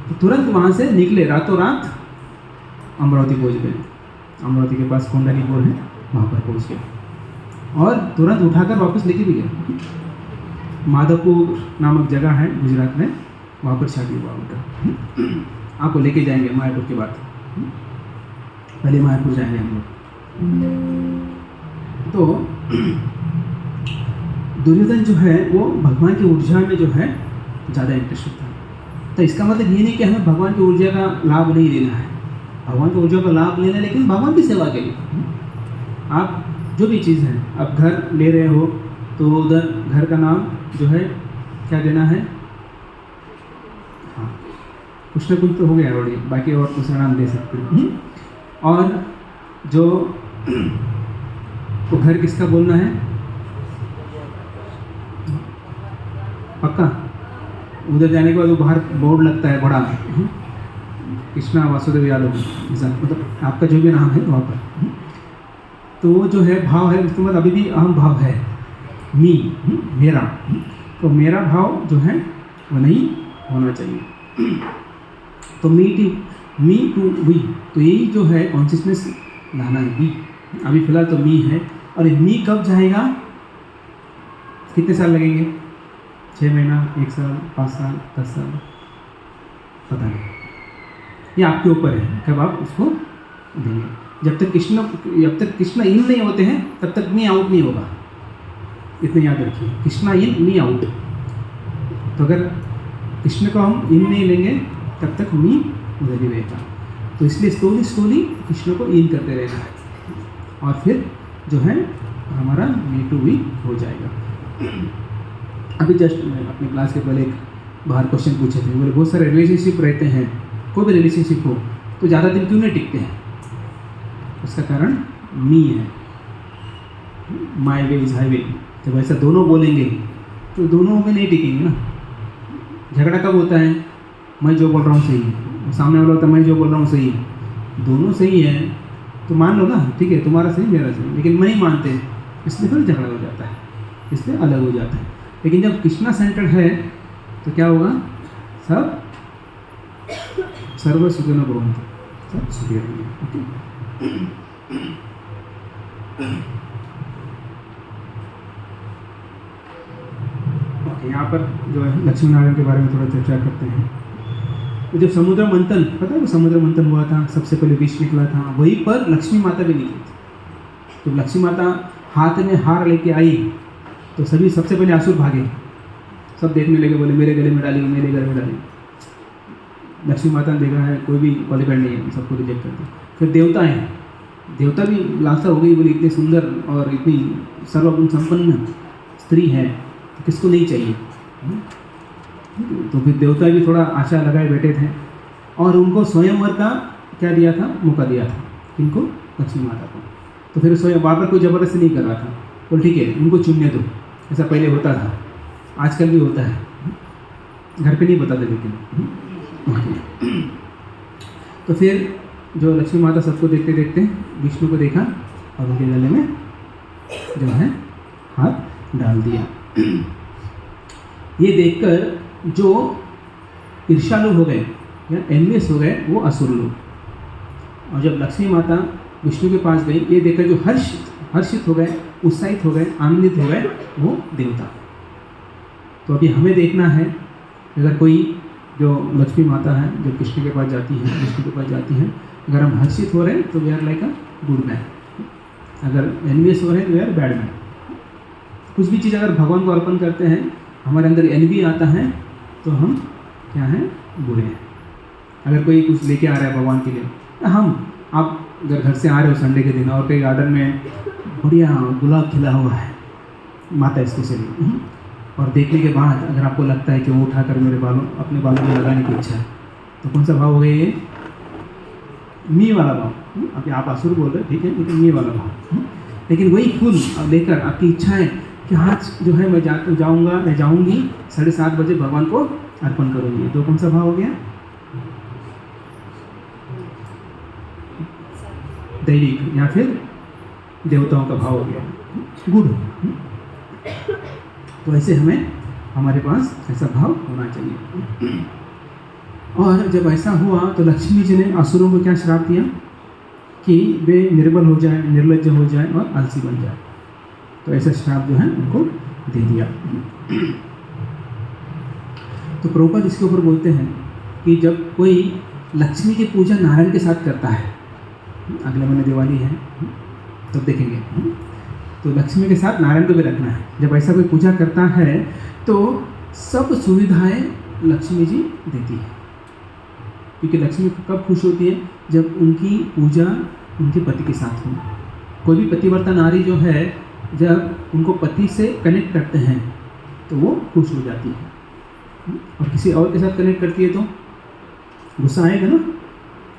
Speaker 1: तो तुरंत वहाँ से निकले, रातों रात अमरावती पहुँच गए। अमरावती के पास कोंडालीपुर है, वहाँ पर पहुँच गए और तुरंत उठाकर वापस लेके भी गए। माधवपुर नामक जगह है गुजरात में, वहाँ पर शादी हुआ उनका। आपको लेके जाएंगे मायापुर के बाद, पहले मायापुर जाएंगे हम लोग। तो दुर्योधन जो है वो भगवान की ऊर्जा में जो है ज़्यादा इंटरेस्टेड था। तो इसका मतलब ये नहीं कि हमें भगवान की ऊर्जा का लाभ नहीं लेना है, भगवान की ऊर्जा का लाभ लेना है, लेकिन भगवान की सेवा के लिए। आप जो भी चीज़ है, आप घर ले रहे हो तो उधर घर का नाम जो है क्या देना है? हाँ, कुछ ना कुछ तो हो गया ऑलरेडी, बाकी और दूसरा नाम दे सकते हैं। और जो तो घर किसका बोलना है? पक्का? उधर जाने के बाद वो बाहर बोर्ड लगता है बड़ा, कृष्णा वासुदेव यादव, मतलब आपका जो भी नाम है वहाँ पर। तो वो जो है भाव है, उसके बाद अभी भी अहम भाव है, मी, मेरा। तो मेरा भाव जो है वो नहीं होना चाहिए। तो मी टू वी, तो यही जो है कॉन्शियसनेस लाना है। वी अभी फिलहाल तो मी है, और मी कब जाएगा? कितने साल लगेंगे? 6 महीना, 1 साल, 5 साल, 10 साल, पता नहीं, ये आपके ऊपर है कब आप उसको देंगे। जब तक कृष्ण इन नहीं होते हैं तब तक मी आउट नहीं होगा, इतना याद रखिए। कृष्णा इन, मी आउट। तो अगर कृष्ण को हम इन नहीं लेंगे तब तक मी उधर ही रहेगा। तो इसलिए स्लोली कृष्ण को इन करते रहना है, और फिर जो है हमारा मी टू वी हो जाएगा। अभी जस्ट मैं अपने क्लास के पहले एक बाहर क्वेश्चन पूछे थे, बोले बहुत सारे रिलेशनशिप रहते हैं, कोई भी रिलेशनशिप हो तो ज़्यादा दिन क्यों नहीं टिकते हैं? उसका कारण मी है, माई वे इज हाईवे। जब ऐसा दोनों बोलेंगे तो दोनों में नहीं टिकेंगे ना। झगड़ा कब होता है? मैं जो बोल रहा हूँ सही है, सामने वाला होता है मैं जो बोल रहा हूँ सही है, दोनों सही है तो मान लो ना, ठीक है तुम्हारा सही मेरा सही, लेकिन मैं नहीं मानते, इसलिए फिर झगड़ा हो जाता है, इसलिए अलग हो जाता है। लेकिन जब कृष्णा सेंटर्ड है तो क्या होगा? सब सर्व सुखिनो भवन्तु, सब सुखी रहेंगे। ओके, यहाँ पर जो है लक्ष्मी नारायण के बारे में थोड़ा चर्चा करते हैं। तो जब समुद्र मंथन, पता है वो समुद्र मंथन हुआ था, सबसे पहले विष निकला था, वहीं पर लक्ष्मी माता भी निकली थी। तो लक्ष्मी माता हाथ में हार लेके आई तो सभी सबसे पहले असुर भागे, सब देखने लगे, बोले मेरे गले में डाली, मेरे गले में डाली। लक्ष्मी माता ने देखा है कोई भी क्वालिफाइड नहीं है, सबको रिजेक्ट कर दिया। फिर देवता हैं, देवता भी लालसा हो गई, बोली इतनी सुंदर और इतनी सर्वगुण संपन्न स्त्री है तो किसको नहीं चाहिए। तो फिर देवता भी थोड़ा आशा लगाए बैठे थे और उनको स्वयंवर का क्या दिया था, मौका दिया था, किनको, लक्ष्मी माता को। तो फिर स्वयं बार बार कोई ज़बरदस्ती नहीं कर रहा था, बोल ठीक है उनको चुनने दो, ऐसा पहले होता था, आजकल भी होता है, घर पे नहीं बताते लेकिन। तो फिर जो लक्ष्मी माता सबको देखते देखते विष्णु को देखा और उनके गले में जो है हाथ डाल दिया। ये देखकर जो ईर्ष्यालु हो गए या एनवियस हो गए वो असुर लोग, और जब लक्ष्मी माता विष्णु के पास गई ये देखकर जो हर्षित हो गए, उत्साहित हो गए, आनंदित हो गए वो देवता। तो अभी हमें देखना है अगर कोई जो लक्ष्मी माता है जो कृष्ण के पास जाती है, विष्णु के पास जाती है, अगर हम हर्षित हो रहे हैं तो we are like a good man, अगर एनवियस हो रहे हैं तो वी आर बैड मैन। कुछ भी चीज़ अगर भगवान को अर्पण करते हैं हमारे अंदर एनवी आता है तो हम क्या हैं, बुरे हैं। अगर कोई कुछ लेके आ रहा है भगवान के लिए, आप अगर घर से आ रहे हो संडे के दिन और कहीं गार्डन में बढ़िया गुलाब खिला हुआ है माता स्पेशली, और देखने के बाद अगर आपको लगता है कि वो उठाकर मेरे अपने बालों में लगाने की इच्छा है, तो कौन सा भाव हो गया ये, मी वाला भाव। अभी आप असुर बोल रहे ठीक है, लेकिन मी वाला भाव। लेकिन वही फूल लेकर आपकी इच्छा है कि आज जो है मैं जाऊंगी 7:30 बजे भगवान को अर्पण करूंगी, तो कौन सा भाव हो गया, दैविक या फिर देवताओं का भाव हो गया, गुड। तो ऐसे हमारे पास ऐसा भाव होना चाहिए। और जब ऐसा हुआ तो लक्ष्मी जी ने असुरों को क्या श्राप दिया कि वे निर्बल हो जाए, निर्लज्ज हो जाए और आलसी बन जाए। तो ऐसा श्राप जो है उनको दे दिया। तो प्रभुपाद इसके ऊपर बोलते हैं कि जब कोई लक्ष्मी की पूजा नारायण के साथ करता है, अगले महीने दिवाली है तब देखेंगे, तो लक्ष्मी के साथ नारायण को भी रखना है। जब ऐसा कोई पूजा करता है तो सब सुविधाएं लक्ष्मी जी देती है, क्योंकि लक्ष्मी कब खुश होती है, जब उनकी पूजा उनके पति के साथ हो। कोई भी पतिव्रता नारी जो है जब उनको पति से कनेक्ट करते हैं तो वो खुश हो जाती है, और किसी और के साथ कनेक्ट करती है तो गुस्सा आएगा ना,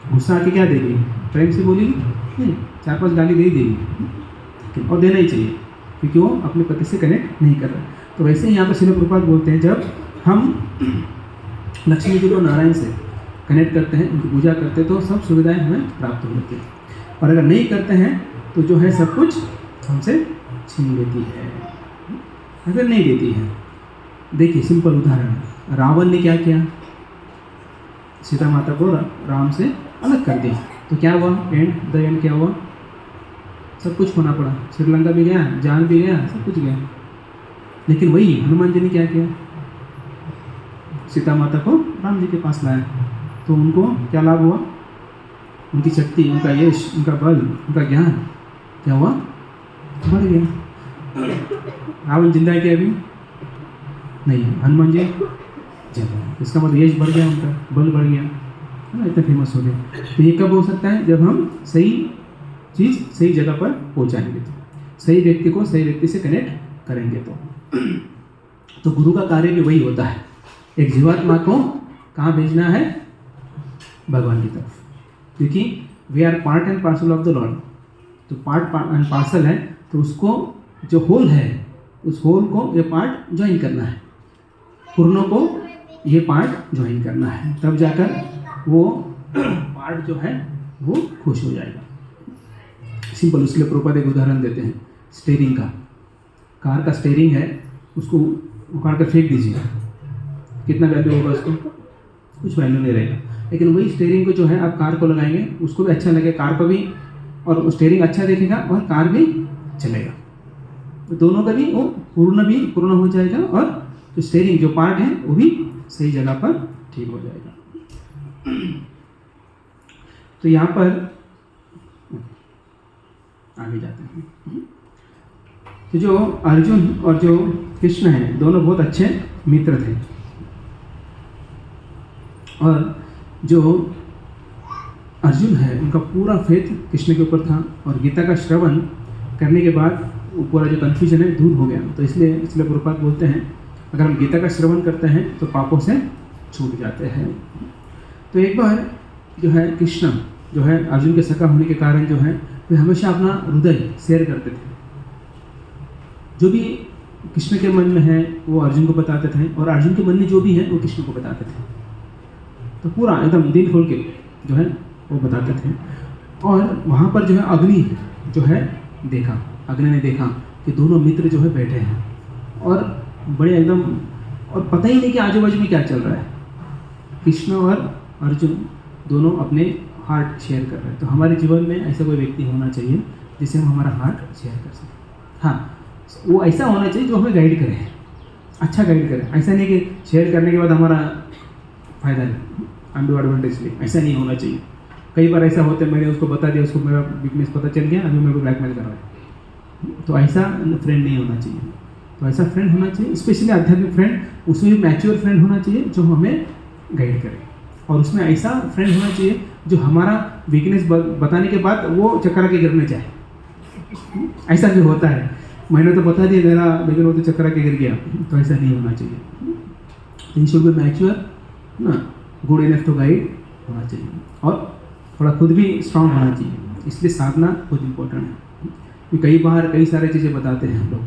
Speaker 1: गुस्सा आके क्या देगी, प्रेम से बोलेगी नहीं, 4-5 गाली दे ही देगी, और देना ही चाहिए क्योंकि वो अपने पति से कनेक्ट नहीं कर रहा। तो वैसे ही यहाँ पर श्रील प्रभुपाद बोलते हैं जब हम लक्ष्मी जी को नारायण से कनेक्ट करते हैं, उनकी पूजा करते हैं तो सब सुविधाएं हमें प्राप्त होती हैं, और अगर नहीं करते हैं तो जो है सब कुछ हमसे छीन लेती है, अगर नहीं देती है। देखिए सिंपल उदाहरण, रावण ने क्या किया, सीता माता को राम से अलग कर दिया, तो क्या हुआ, द एंड क्या हुआ, सब कुछ खोना पड़ा, श्रीलंका भी गया, जान भी गया, सब कुछ गया। लेकिन वही हनुमान जी ने क्या किया, सीता माता को राम जी के पास लाया, तो उनको क्या लाभ हुआ, उनकी शक्ति, उनका यश, उनका बल, उनका ज्ञान क्या हुआ, बढ़ गया। रावण जिंदा है क्या अभी नहीं, हनुमान जी जिंदा, इसका मतलब यश बढ़ गया, उनका बल बढ़ गया, है ना, इतना फेमस हो गया। तो ये कब हो सकता है, जब हम सही चीज़ सही जगह पर पहुंचाएंगे, तो सही व्यक्ति को सही व्यक्ति से कनेक्ट करेंगे। तो गुरु का कार्य भी वही होता है, एक जीवात्मा को कहाँ भेजना है, भगवान की तरफ, क्योंकि we are part and parcel of the lord. तो पार्ट एंड पार्सल है, तो उसको जो होल है उस होल को ये पार्ट ज्वाइन करना है, पूर्णों को ये पार्ट ज्वाइन करना है, तब जाकर वो पार्ट जो है वो खुश हो जाएगा। सिंपल, उसके लिए प्रभुपाद एक उदाहरण देते हैं, स्टीयरिंग का, कार का स्टीयरिंग है, उसको उखाड़ कर फेंक दीजिए, कितना वैल्यू होगा उसको, कुछ वैल्यू नहीं रहेगा। लेकिन वही स्टीयरिंग को जो है आप कार को लगाएंगे, उसको भी अच्छा लगेगा, कार को भी, और स्टीयरिंग अच्छा देखेगा और कार भी चलेगा, तो दोनों का भी वो पूर्ण हो जाएगा, और जो स्टीयरिंग जो पार्ट है वो भी सही जगह पर ठीक हो जाएगा। तो यहाँ पर आगे जाते हैं। तो जो अर्जुन और जो कृष्ण हैं दोनों बहुत अच्छे मित्र थे, और जो अर्जुन है उनका पूरा फेथ कृष्ण के ऊपर था, और गीता का श्रवण करने के बाद वो पूरा जो कन्फ्यूजन है दूर हो गया। तो इसलिए प्रभुपाद बोलते हैं अगर हम गीता का श्रवण करते हैं तो पापों से छूट जाते हैं। तो एक बार जो है कृष्ण जो है अर्जुन के सखा होने के कारण जो है वे हमेशा अपना हृदय शेयर करते थे। जो भी कृष्ण के मन में है वो अर्जुन को बताते थे, और अर्जुन के मन में जो भी है वो कृष्ण को बताते थे। तो पूरा एकदम दिल खोल के जो है वो बताते थे। और वहाँ पर जो है अग्नि जो है देखा, अग्नि ने देखा कि दोनों मित्र जो है बैठे हैं और बड़े एकदम, और पता ही नहीं कि आजू बाजू में क्या चल रहा है। कृष्ण और अर्जुन दोनों अपने हार्ट शेयर कर रहे हैं। तो हमारे जीवन में ऐसा कोई व्यक्ति होना चाहिए जिससे हम हमारा हार्ट शेयर कर सकें। हाँ, वो ऐसा होना चाहिए जो हमें गाइड करे, अच्छा गाइड करे। ऐसा नहीं कि शेयर करने के बाद हमारा फायदा नहीं, अनडू एडवांटेज ले, ऐसा नहीं होना चाहिए। कई बार ऐसा होता है, मैंने उसको बता दिया, उसको मेरा वीकनेस पता चल गया, अभी मेरे को ब्लैकमेल कर रहा है। तो ऐसा फ्रेंड नहीं होना चाहिए। तो ऐसा फ्रेंड होना चाहिए, स्पेशली आध्यात्मिक फ्रेंड, उसमें भी मैच्योर फ्रेंड होना चाहिए जो हमें गाइड करे। और उसमें ऐसा फ्रेंड होना चाहिए जो हमारा वीकनेस बताने के बाद वो चक्कर के गिरने चाहे। ऐसा भी होता है, मैंने तो बता दिया मेरा, लेकिन वो तो चक्कर के गिर गया। तो ऐसा नहीं होना चाहिए। तो शुड बी मैच्योर ना, गुड इनफ टू गाइड होना चाहिए, और थोड़ा खुद भी स्ट्रांग होना चाहिए। इसलिए साधना बहुत इम्पोर्टेंट है। कि कई बार कई सारे चीज़ें बताते हैं हम लोग,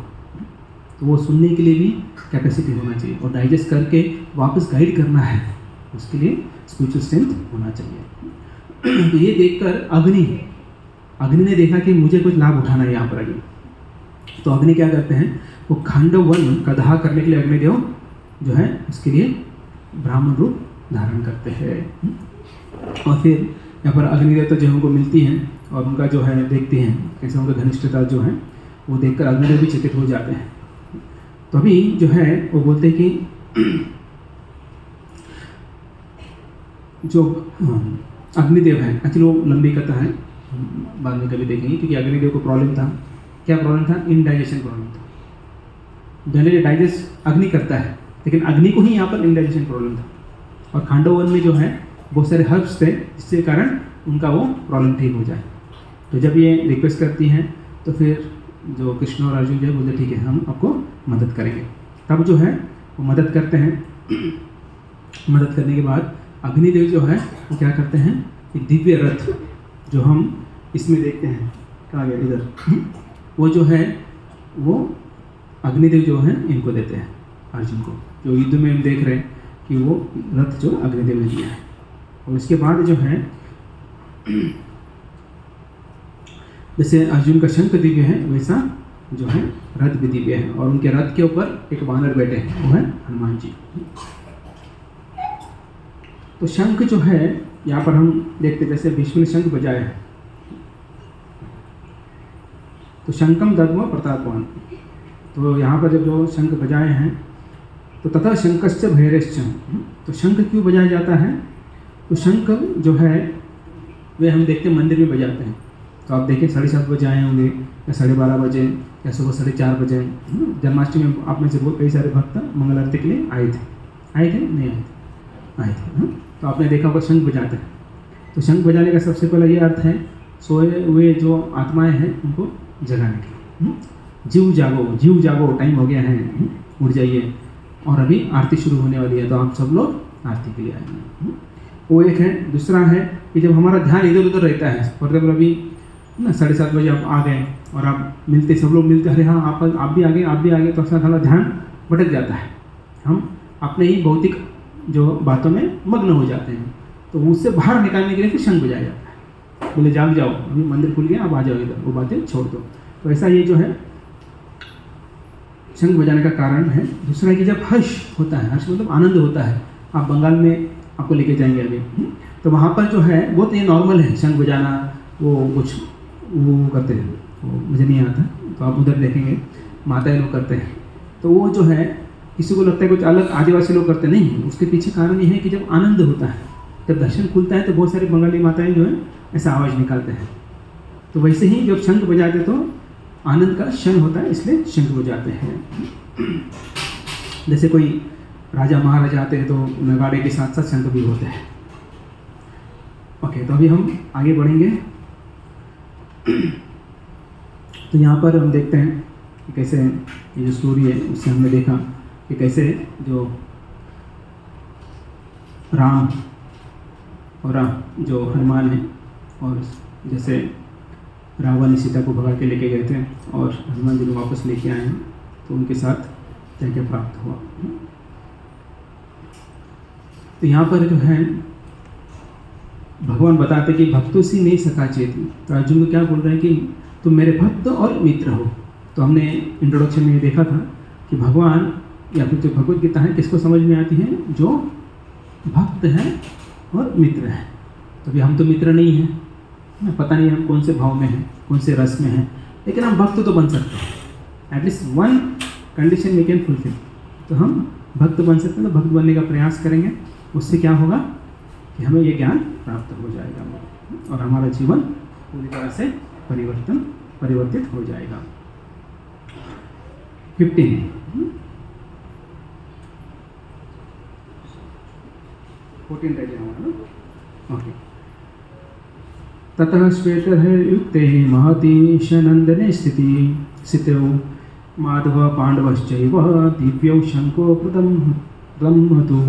Speaker 1: तो वो सुनने के लिए भी कैपेसिटी होना चाहिए, और डाइजेस्ट करके वापस गाइड करना है, उसके लिए स्पिरिचुअल स्ट्रेंथ होना चाहिए। तो ये देखकर अग्नि ने देखा कि मुझे कुछ लाभ उठाना है यहाँ पर अग्नि। तो अग्नि क्या करते हैं, वो खांडव वन का दाह करने के लिए अग्निदेव जो है उसके लिए ब्राह्मण रूप धारण करते हैं। और फिर यहाँ पर अग्निदेव तो जो हमको मिलती हैं और उनका जो है देखते हैं कैसे उनका घनिष्ठता जो है वो देखकर अग्निदेव भी चकित हो जाते हैं। तो अभी जो है वो बोलते हैं कि जो अग्निदेव है, एक्चुअली वो लंबी कथा है, बाद में कभी देखेंगे, क्योंकि अग्निदेव को प्रॉब्लम था। क्या प्रॉब्लम था? इनडाइजेशन प्रॉब्लम था। जनरली डाइजेस्ट अग्नि करता है, लेकिन अग्नि को ही यहाँ पर इनडाइजेशन प्रॉब्लम था। और खांडव वन में जो है बहुत सारे हर्ब्स थे जिसके कारण उनका वो प्रॉब्लम ठीक हो जाए। तो जब ये रिक्वेस्ट करती हैं तो फिर जो कृष्ण और अर्जुन जो है बोलते ठीक है हम आपको मदद करेंगे। तब जो है वो मदद करते हैं। मदद करने के बाद अग्निदेव जो है वो क्या करते हैं कि दिव्य रथ जो हम इसमें देखते हैं, कहाँ गया इधर, वो जो है वो अग्निदेव जो है इनको देते हैं अर्जुन को। जो युद्ध में हम देख रहे हैं कि वो रथ जो अग्निदेव ने दिया है। और उसके बाद जो है जैसे अर्जुन का शंख दिव्य है वैसा जो है रथ भी दिव्य है, और उनके रथ के ऊपर एक वानर बैठे हैं, वो है हनुमान जी। तो शंख जो है यहाँ पर हम देखते जैसे भीष्म ने शंख बजाया है, तो शंखम दद्म प्रतापवान। तो यहाँ पर जब जो शंख बजाए हैं तो तथा शंखश्च भैरश्च, तो शंख क्यों बजाया जाता है? तो शंख जो है वे हम देखते हैं मंदिर में बजाते हैं। तो आप देखें 7:30 बजे आए होंगे या 12:30 बजे या सुबह 4:30 बजे। जन्माष्टमी में आप में से बहुत कई सारे भक्त मंगल आरती के लिए आए थे नहीं आए थे। तो आपने देखा होगा शंख बजाते हैं। तो शंख बजाने का सबसे पहला ये अर्थ है सोए हुए जो आत्माएं हैं उनको जगाने के। जीव जागो टाइम हो गया है, उठ जाइए, और अभी आरती शुरू होने वाली है, तो आप सब लोग आरती के लिए आएंगे। वो एक है। दूसरा है कि जब हमारा ध्यान इधर उधर रहता है, फॉर एग्जाम्पल अभी ना 7:30 बजे आप आ गए और आप मिलते, सब लोग मिलते, अरे हाँ आप भी आ गए, तो अपना थोड़ा ध्यान भटक जाता है। हम अपने ही भौतिक जो बातों में मग्न हो जाते हैं। तो उससे बाहर निकालने के लिए फिर शंख बजाया जाता है, बोले जाग जाओ, अभी मंदिर खुल गया, अब आ जाओ इधर, वो बातें छोड़ दो। तो ऐसा ये जो है शंख बजाने का कारण है। दूसरा है कि जब हर्ष होता है, हर्ष मतलब आनंद होता है, आप बंगाल में आपको लेके जाएंगे अभी, तो वहाँ पर जो है वो तो ये नॉर्मल है शंख बजाना, वो कुछ वो करते हैं, वो मुझे नहीं आता, तो आप उधर देखेंगे माताएं लोग करते हैं। तो वो जो है किसी को लगता है कुछ अलग आदिवासी लोग करते नहीं, उसके पीछे कारण ये है कि जब आनंद होता है, जब दर्शन खुलता है, तो बहुत सारी बंगाली माताएं जो है ऐसा आवाज़ निकालते हैं। तो वैसे ही जब शंख बजाते तो आनंद का क्षण होता है, इसलिए शंख बजाते हैं। जैसे कोई राजा महाराजा आते हैं तो नगाड़े के साथ साथ शंख भी होते हैं। ओके, तो अभी हम आगे बढ़ेंगे। तो यहाँ पर हम देखते हैं कि कैसे ये जो स्टोरी है उससे हमने देखा कि कैसे जो राम और जो हनुमान है, और जैसे रावण ने सीता को भगा के लेके गए थे और हनुमान जी को वापस लेके आए हैं, तो उनके साथ क्या क्या प्राप्त हुआ। तो यहाँ पर जो है भगवान बताते कि भक्तों से नहीं सका चेती। तो अर्जुन को क्या बोल रहे हैं कि तुम मेरे भक्त और मित्र हो। तो हमने इंट्रोडक्शन में ये देखा था कि भगवान या फिर जो भगवत गीता है किसको समझ में आती है, जो भक्त है और मित्र है। तो अभी हम तो मित्र नहीं हैं, पता नहीं हम कौन से भाव में हैं, कौन से रस में हैं, लेकिन हम भक्त तो बन सकते हैं। At least one condition we can fulfil. तो हम भक्त बन सकते हैं। तो भक्त बनने का प्रयास करेंगे, उससे क्या होगा कि हमें ये ज्ञान प्राप्त हो जाएगा और हमारा जीवन पूरी तरह से परिवर्तित हो जाएगा। 15 14 रह गया हमारा। ओके। ततः श्वेतर्युक्ते महती शनंदने स्थितौ माधव पांडवश्चैव दिव्यौ शंको प्रदम्हतु।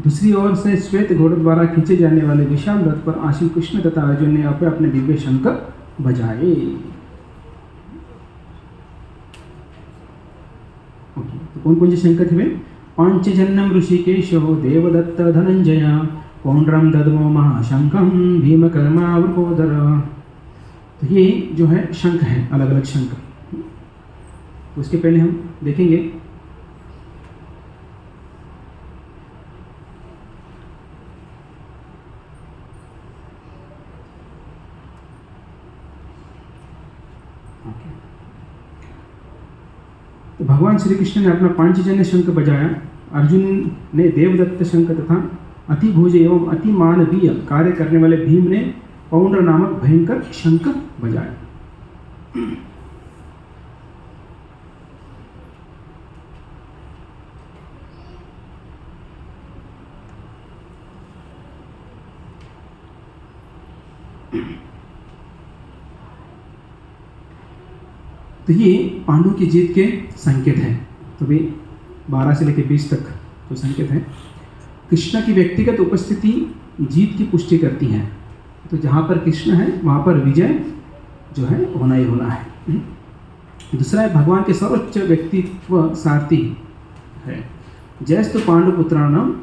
Speaker 1: दूसरी ओर से श्वेत घोड़े द्वारा खींचे जाने वाले विशाल रथ पर आशीन कृष्ण तथा अर्जुन ने अपने अपने दिव्य शंख बजाए। तो कौन कौन से शंख थे वे? पांचजन्यम ऋषिकेशो देवदत्त धनंजय पौंड्रम दद्मो महाशंखम भीमकर्मा वृकोदर। तो ये जो है शंख है, अलग अलग शंख। तो उसके पहले हम देखेंगे तो भगवान श्री कृष्ण ने अपना पांचजन्य शंख बजाया। अर्जुन ने देवदत्त शंख तथा अति भोज एवं अति मानवीय कार्य करने वाले भीम ने पौंड्र नामक भयंकर शंख बजाया। तो ये पांडवों की जीत के संकेत हैं। तो भी 12 से लेकर 20 तक जो संकेत हैं, कृष्ण की व्यक्तिगत उपस्थिति जीत की पुष्टि करती है। तो जहाँ पर कृष्ण है वहाँ पर विजय जो है होना ही होना है। दूसरा है भगवान के सर्वोच्च व्यक्तित्व सारथी है। जैसे तो पांडु पुत्राणाम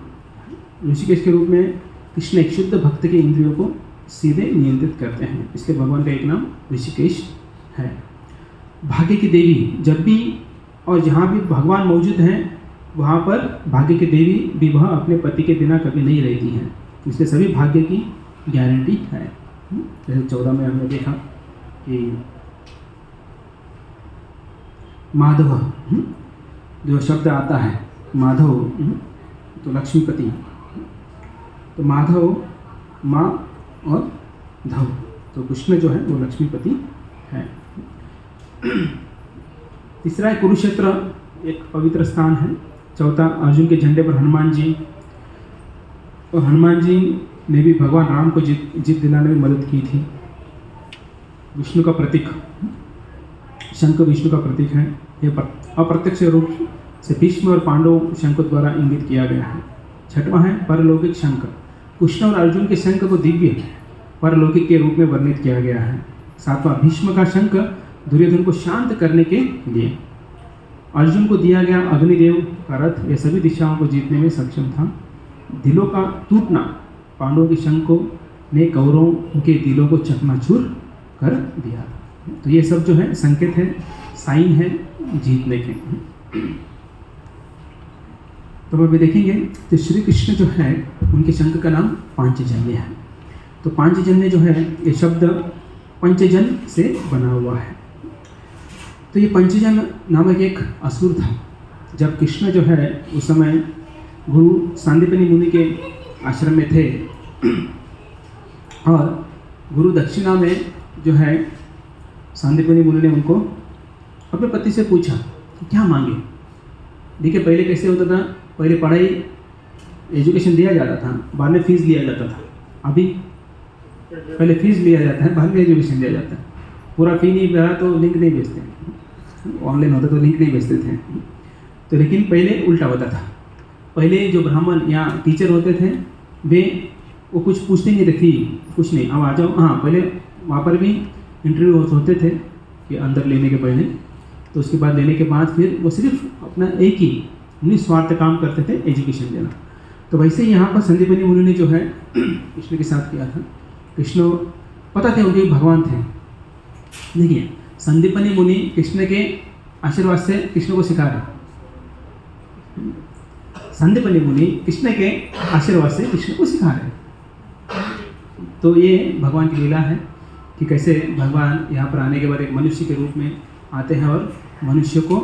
Speaker 1: ऋषिकेश के रूप में कृष्ण एक शुद्ध भक्त के इंद्रियों को सीधे नियंत्रित करते हैं, इसलिए भगवान का एक नाम ऋषिकेश है। भाग्य की देवी, जब भी और जहाँ भी भगवान मौजूद हैं वहाँ पर भाग्य की देवी भी वह अपने पति के बिना कभी नहीं रहती हैं, इसलिए सभी भाग्य की गारंटी है। जैसे 14 में हमने देखा कि माधव जो शब्द आता है माधव तो लक्ष्मीपति, तो माधव माँ और धव, तो कृष्ण जो है वो लक्ष्मीपति है। तीसरा है कुरुक्षेत्र, एक पवित्र स्थान है। चौथा अर्जुन के झंडे पर हनुमान जी, और हनुमान जी ने भी भगवान राम को जीत दिलाने में मदद की थी। विष्णु का प्रतीक, शंख विष्णु का प्रतीक है। यह अप्रत्यक्ष रूप से भीष्म और पांडव शंख द्वारा इंगित किया गया है। छठवां है परलौकिक शंख, कृष्ण और अर्जुन के शंख को दिव्य परलौकिक के रूप में वर्णित किया गया है। सातवां भीष्म का शंख दुर्योधन को शांत करने के लिए। अर्जुन को दिया गया अग्निदेव का रथ यह सभी दिशाओं को जीतने में सक्षम था। दिलों का टूटना, पांडवों के शंखों ने कौरवों के दिलों को चकनाचूर कर दिया। तो ये सब जो है संकेत है, साइन है जीतने के। तो अभी देखेंगे तो श्री कृष्ण जो है उनके शंख का नाम पांचजन्य है। तो पांचजन्य जो है ये शब्द पंचजन से बना हुआ है। तो ये पंचजन नामक एक असुर था। जब कृष्ण जो है उस समय गुरु सांदीपनि मुनि के आश्रम में थे और गुरु दक्षिणा में जो है सांदीपनि मुनि ने उनको अपने पति से पूछा कि क्या मांगे। देखिए पहले कैसे होता था, पहले पढ़ाई एजुकेशन दिया जाता था, बाद में फीस लिया जाता था। अभी पहले फीस लिया जाता है, बाद में एजुकेशन दिया जाता है। पूरा फी नहीं भरा तो लिंक नहीं भेजते, ऑनलाइन होता तो लिंक नहीं भेजते थे। तो लेकिन पहले उल्टा होता था। पहले जो ब्राह्मण या टीचर होते थे वे वो कुछ पूछते नहीं थे, फी कुछ नहीं, अब आ जाओ। हाँ, पहले वहाँ पर भी इंटरव्यू होते थे कि अंदर लेने के पहले, तो उसके बाद लेने के बाद फिर वो सिर्फ अपना एक ही निस्वार्थ काम करते थे, एजुकेशन देना। तो वैसे ही यहाँ पर संदीपनी मुनि ने जो है कृष्ण के साथ किया था। कृष्ण पता थे उनके भगवान थे। देखिए, संदीपनी मुनि कृष्ण के आशीर्वाद से कृष्ण को सिखा रहे। संदीपनी मुनि कृष्ण के आशीर्वाद से कृष्ण को सिखा रहे। तो ये भगवान की लीला है कि कैसे भगवान यहाँ पर आने के बाद एक मनुष्य के रूप में आते हैं और मनुष्य को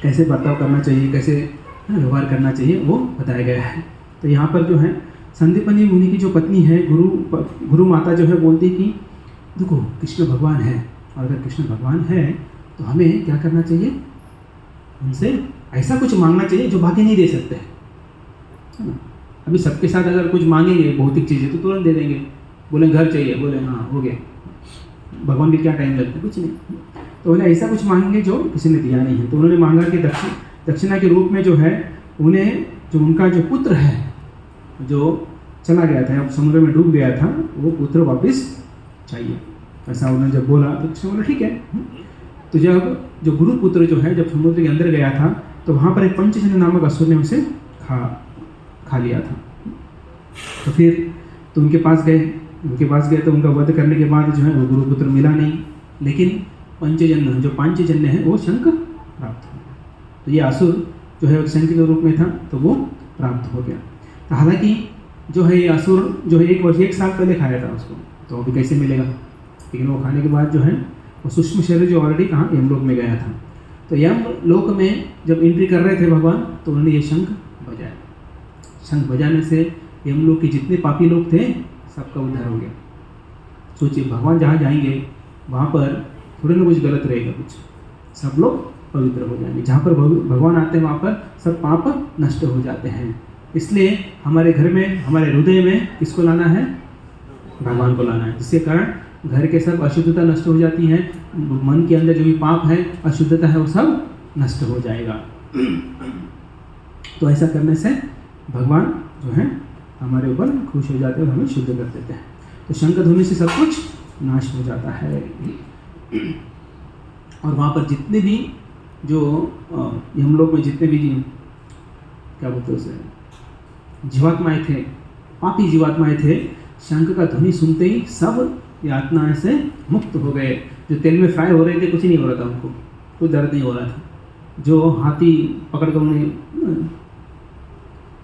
Speaker 1: कैसे बर्ताव करना चाहिए, कैसे व्यवहार करना चाहिए, वो बताया गया है। तो यहाँ पर जो है संदीपनी मुनि की जो पत्नी है, गुरु माता जो है बोलती कि देखो कृष्ण भगवान है, और अगर कृष्ण भगवान है तो हमें क्या करना चाहिए, उनसे ऐसा कुछ मांगना चाहिए जो बाकी नहीं दे सकते, है ना। अभी सबके साथ अगर कुछ मांगेंगे भौतिक चीज़ें तो तुरंत दे देंगे, बोले घर चाहिए, बोले हाँ हो गया, भगवान के क्या टाइम लगता है, कुछ नहीं। तो बोले ऐसा कुछ मांगेंगे जो किसी ने दिया नहीं है। तो उन्होंने मांगा कि दक्षिणा के रूप में जो है उन्हें जो उनका जो पुत्र है जो चला गया था, अब समुद्र में डूब गया था, वो पुत्र वापस चाहिए। ऐसा उन्होंने जब बोला तो कृष्ण बोला ठीक है। तो जब जो गुरु पुत्र जो है जब समुद्र के अंदर गया था तो वहाँ पर एक पंचजन्य नामक असुर ने उसे खा लिया था। तो फिर तो उनके पास गए तो उनका वध करने के बाद जो है वो गुरु पुत्र मिला नहीं, लेकिन पांचजन्य है वो शंख प्राप्त हो गया। तो ये असुर जो है शंख के रूप में था तो वो प्राप्त हो गया। तो हालांकि जो है ये असुर जो है एक साल पहले खाया था उसको, तो अभी कैसे मिलेगा, लेकिन वो खाने के बाद जो है वो सूक्ष्म शरीर जो ऑलरेडी कहाँ यमलोक में गया था। तो यमलोक में जब एंट्री कर रहे थे भगवान तो उन्होंने ये शंख बजाया। शंख बजाने से यमलोक के जितने पापी लोग थे सबका उद्धार हो गया। सोचिए, भगवान जहाँ जाएंगे वहाँ पर थोड़े ना कुछ गलत रहेगा, कुछ सब लोग पवित्र हो जाएंगे। जहाँ पर भगवान आते हैं वहाँ पर सब पाप नष्ट हो जाते हैं। इसलिए हमारे घर में, हमारे हृदय में किसको लाना है, भगवान को लाना है, जिसके कारण घर के सब अशुद्धता नष्ट हो जाती है। मन के अंदर जो भी पाप है, अशुद्धता है, वो सब नष्ट हो जाएगा। तो ऐसा करने से भगवान जो है हमारे ऊपर खुश हो जाते हैं और हमें शुद्ध कर देते हैं। तो शंख ध्वनि से सब कुछ नाश हो जाता है। और वहाँ पर जितने भी जो यमलोक में जितने भी क्या बोलते हैं उसे, जीवात्माएँ थे, पापी जीवात्माएँ थे, शंख का ध्वनि सुनते ही सब यातनाएं से मुक्त हो गए। जो तेल में फ्राई हो रहे थे कुछ नहीं हो रहा था, उनको कोई दर्द नहीं हो रहा था। जो हाथी पकड़ कर उन्हें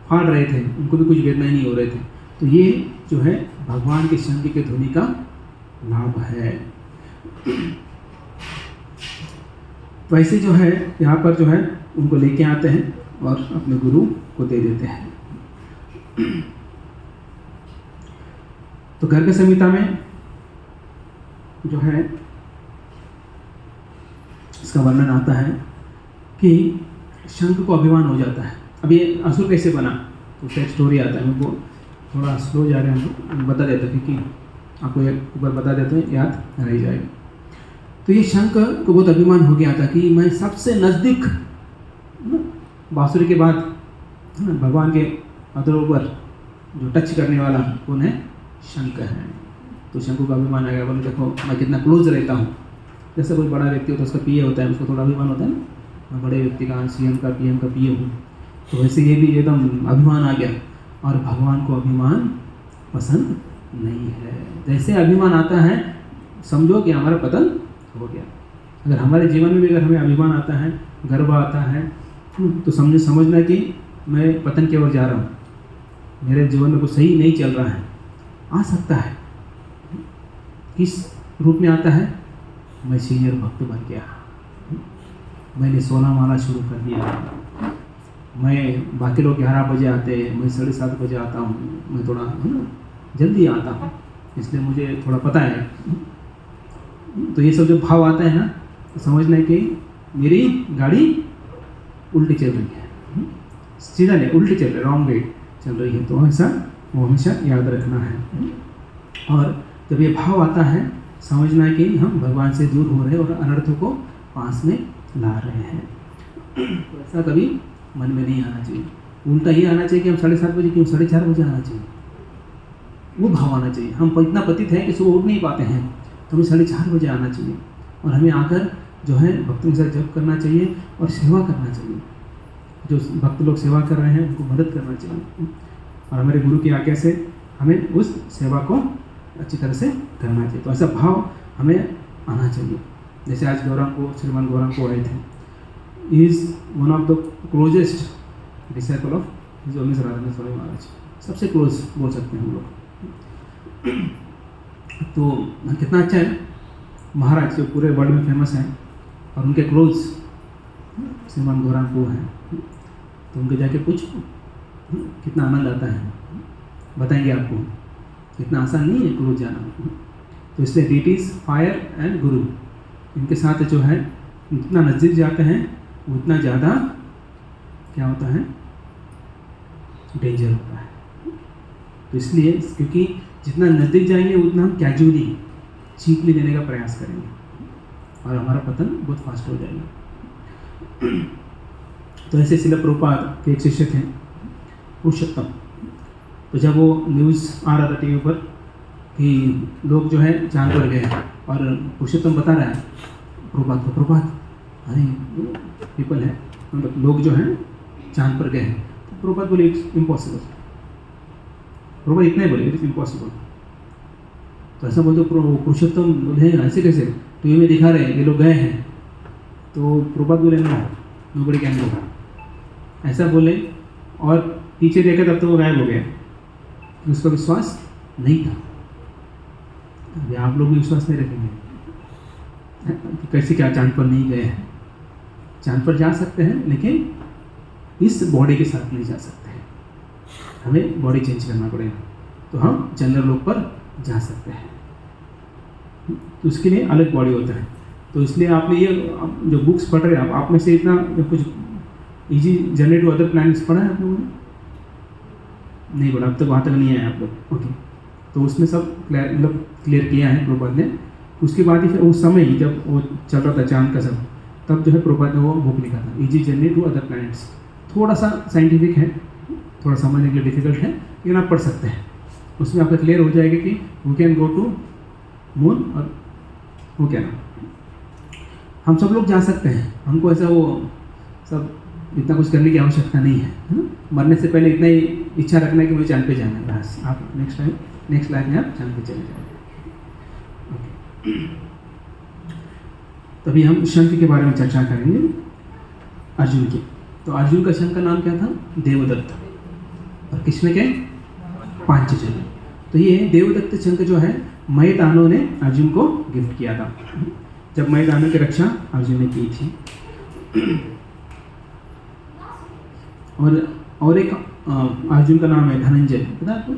Speaker 1: फाड़ रहे थे उनको भी कुछ वेदना नहीं हो रहे थे। तो ये जो है भगवान के शंख के ध्वनि का लाभ है। तो ऐसे जो है यहाँ पर जो है उनको लेके आते हैं और अपने गुरु को दे देते हैं। तो गर्ग संहिता में जो है इसका वर्णन आता है कि शंख को अभिमान हो जाता है। अब ये असुर कैसे बना, तो उसका एक स्टोरी आता है। मैं वो थोड़ा स्लो जा रहे हैं, हम बता देते हैं क्योंकि आपको एक बार बता देते हैं, याद रह जाएगा। तो ये शंख को बहुत अभिमान हो गया था कि मैं सबसे नज़दीक, बांसुरी के बाद भगवान के अधरों पर जो टच करने वाला कौन है, शंख है। तो शंख का अभिमान आ गया, बोले देखो मैं कितना क्लोज रहता हूँ। जैसे कोई बड़ा व्यक्ति होता है उसका पीए होता है, उसको थोड़ा अभिमान होता है ना, मैं बड़े व्यक्ति का, सीएम का, पीएम का पीए हूँ। तो वैसे ये भी एकदम अभिमान आ गया। और भगवान को अभिमान पसंद नहीं है। जैसे अभिमान आता है समझो कि हमारा पतन हो गया। अगर हमारे जीवन में भी अगर हमें अभिमान आता है, गर्व आता है, तो समझना कि मैं पतन की ओर जा रहा हूँ, मेरे जीवन में कुछ सही नहीं चल रहा है। आ सकता है, किस रूप में आता है, मैं सीनियर भक्त बन गया, मैंने सोना माला शुरू कर दिया, मैं बाकी लोग 11 बजे आते हैं, मैं 7:30 बजे आता हूँ, मैं थोड़ा जल्दी आता हूँ, इसलिए मुझे थोड़ा पता है। तो ये सब जो भाव आता है ना, तो समझना है कि मेरी गाड़ी उल्टी चल रही है, सीधा नहीं, उल्टी चल रही, रॉन्ग वे चल रही है, तो ऐसा वो हमेशा याद रखना है। और जब ये भाव आता है, समझना है कि हम भगवान से दूर हो रहे हैं और अनर्थों को पास में ला रहे हैं। तो ऐसा कभी मन में नहीं आना चाहिए। उल्टा ये आना चाहिए कि हम 7:30 बजे क्यों 4:30 बजे आना चाहिए, वो भाव आना चाहिए। हम इतना पतित हैं कि सुबह उठ नहीं पाते हैं, तो हमें 4:30 बजे आना चाहिए और हमें आकर जो है भक्तों के साथ जप करना चाहिए और सेवा करना चाहिए। जो भक्त लोग सेवा कर रहे हैं उनको मदद करना चाहिए और हमारे गुरु की आज्ञा से हमें उस सेवा को अच्छी तरह से करना चाहिए। तो ऐसा भाव हमें आना चाहिए। जैसे आज गौरांग को, श्रीमान गौरांग को आए थे, he is one of the closest disciple of his holiness Radha Swami Maharaj, सबसे क्लोज बोल सकते हैं हम लोग। तो कितना अच्छा है, महाराज जो पूरे वर्ल्ड में फेमस हैं और उनके क्लोज श्रीमान गौरांग को हैं, तो उनके जाके पूछो कितना आनंद आता है, बताएंगे आपको। इतना आसान नहीं है क्लोज जाना। तो इसलिए डीटीज, फायर एंड गुरु, इनके साथ जो है जितना नज़दीक जाते हैं उतना ज़्यादा क्या होता है, डेंजर होता है। तो इसलिए क्योंकि जितना नज़दीक जाएंगे उतना हम कैजुअली, चीपली लेने का प्रयास करेंगे और हमारा पतन बहुत फास्ट हो जाएगा। तो ऐसे शिला प्रभुपाद के एक शिष्य थे पुरुषोत्तम। तो जब वो न्यूज़ आ रहा था टीवी पर कि लोग जो है चांद पर गए और पुरुषोत्तम बता रहा है प्रभुपाद को, प्रभुपाद अरे पीपल है, मतलब लोग जो हैं चांद पर गए हैं। तो प्रभुपाद बोले इट्स इम्पॉसिबल, प्रभुपाद इतना ही बोले इट्स इम्पॉसिबल। तो ऐसा बोलते पुरुषोत्तम बोले ऐसे कैसे, टीवी में दिखा रहे हैं ये लोग गए हैं। तो प्रभुपाद बोले नोबडी कैन गो, ऐसा बोले और पीछे देखा तब तो वो गायब हो गया। उसका विश्वास नहीं था। अभी आप लोग भी विश्वास नहीं रखेंगे कैसे, क्या चांद पर नहीं गए हैं। चांद पर जा सकते हैं लेकिन इस बॉडी के साथ नहीं जा सकते हैं, हमें बॉडी चेंज करना पड़ेगा, तो हम चंद्र लोक पर जा सकते हैं। तो उसके लिए अलग बॉडी होता है। तो इसलिए आपने ये जो बुक्स पढ़ रहे हैं आप में से इतना कुछ easy journey to other planets पढ़ा है आप लोगों ने? नहीं पढ़ा, अब तक वहाँ तक नहीं आए आप लोग। ओके, तो उसमें सब मतलब क्लियर किया है प्रभुपाद ने। उसके बाद ही फिर उस समय ही जब वो चल रहा था चांद का सब, तब जो है प्रभुपाद ने वो बुक लिखा था, easy journey to other planets. थोड़ा सा साइंटिफिक है, थोड़ा समझने के लिए डिफिकल्ट है, लेकिन आप पढ़ सकते हैं। उसमें आपका क्लियर हो जाएगा कि we can go to moon और वो क्या नाम, हम सब लोग जा सकते हैं। हमको ऐसा वो सब इतना कुछ करने की आवश्यकता नहीं है, है ना। मरने से पहले इतना ही इच्छा रखना है कि मुझे चांद पे जाना है, बस। आप नेक्स्ट लाइफ में आप चांद पे चले जाएंगे। तभी हम शंख के बारे में चर्चा करेंगे, अर्जुन की। तो अर्जुन का शंख का नाम क्या था? देवदत्त। और कृष्ण के पांचजन्य। तो ये देवदत्त शंख जो है मयदानों ने अर्जुन को गिफ्ट किया था, जब मयदानों की रक्षा अर्जुन ने की थी। और एक अर्जुन का नाम है धनंजय, पता आपको?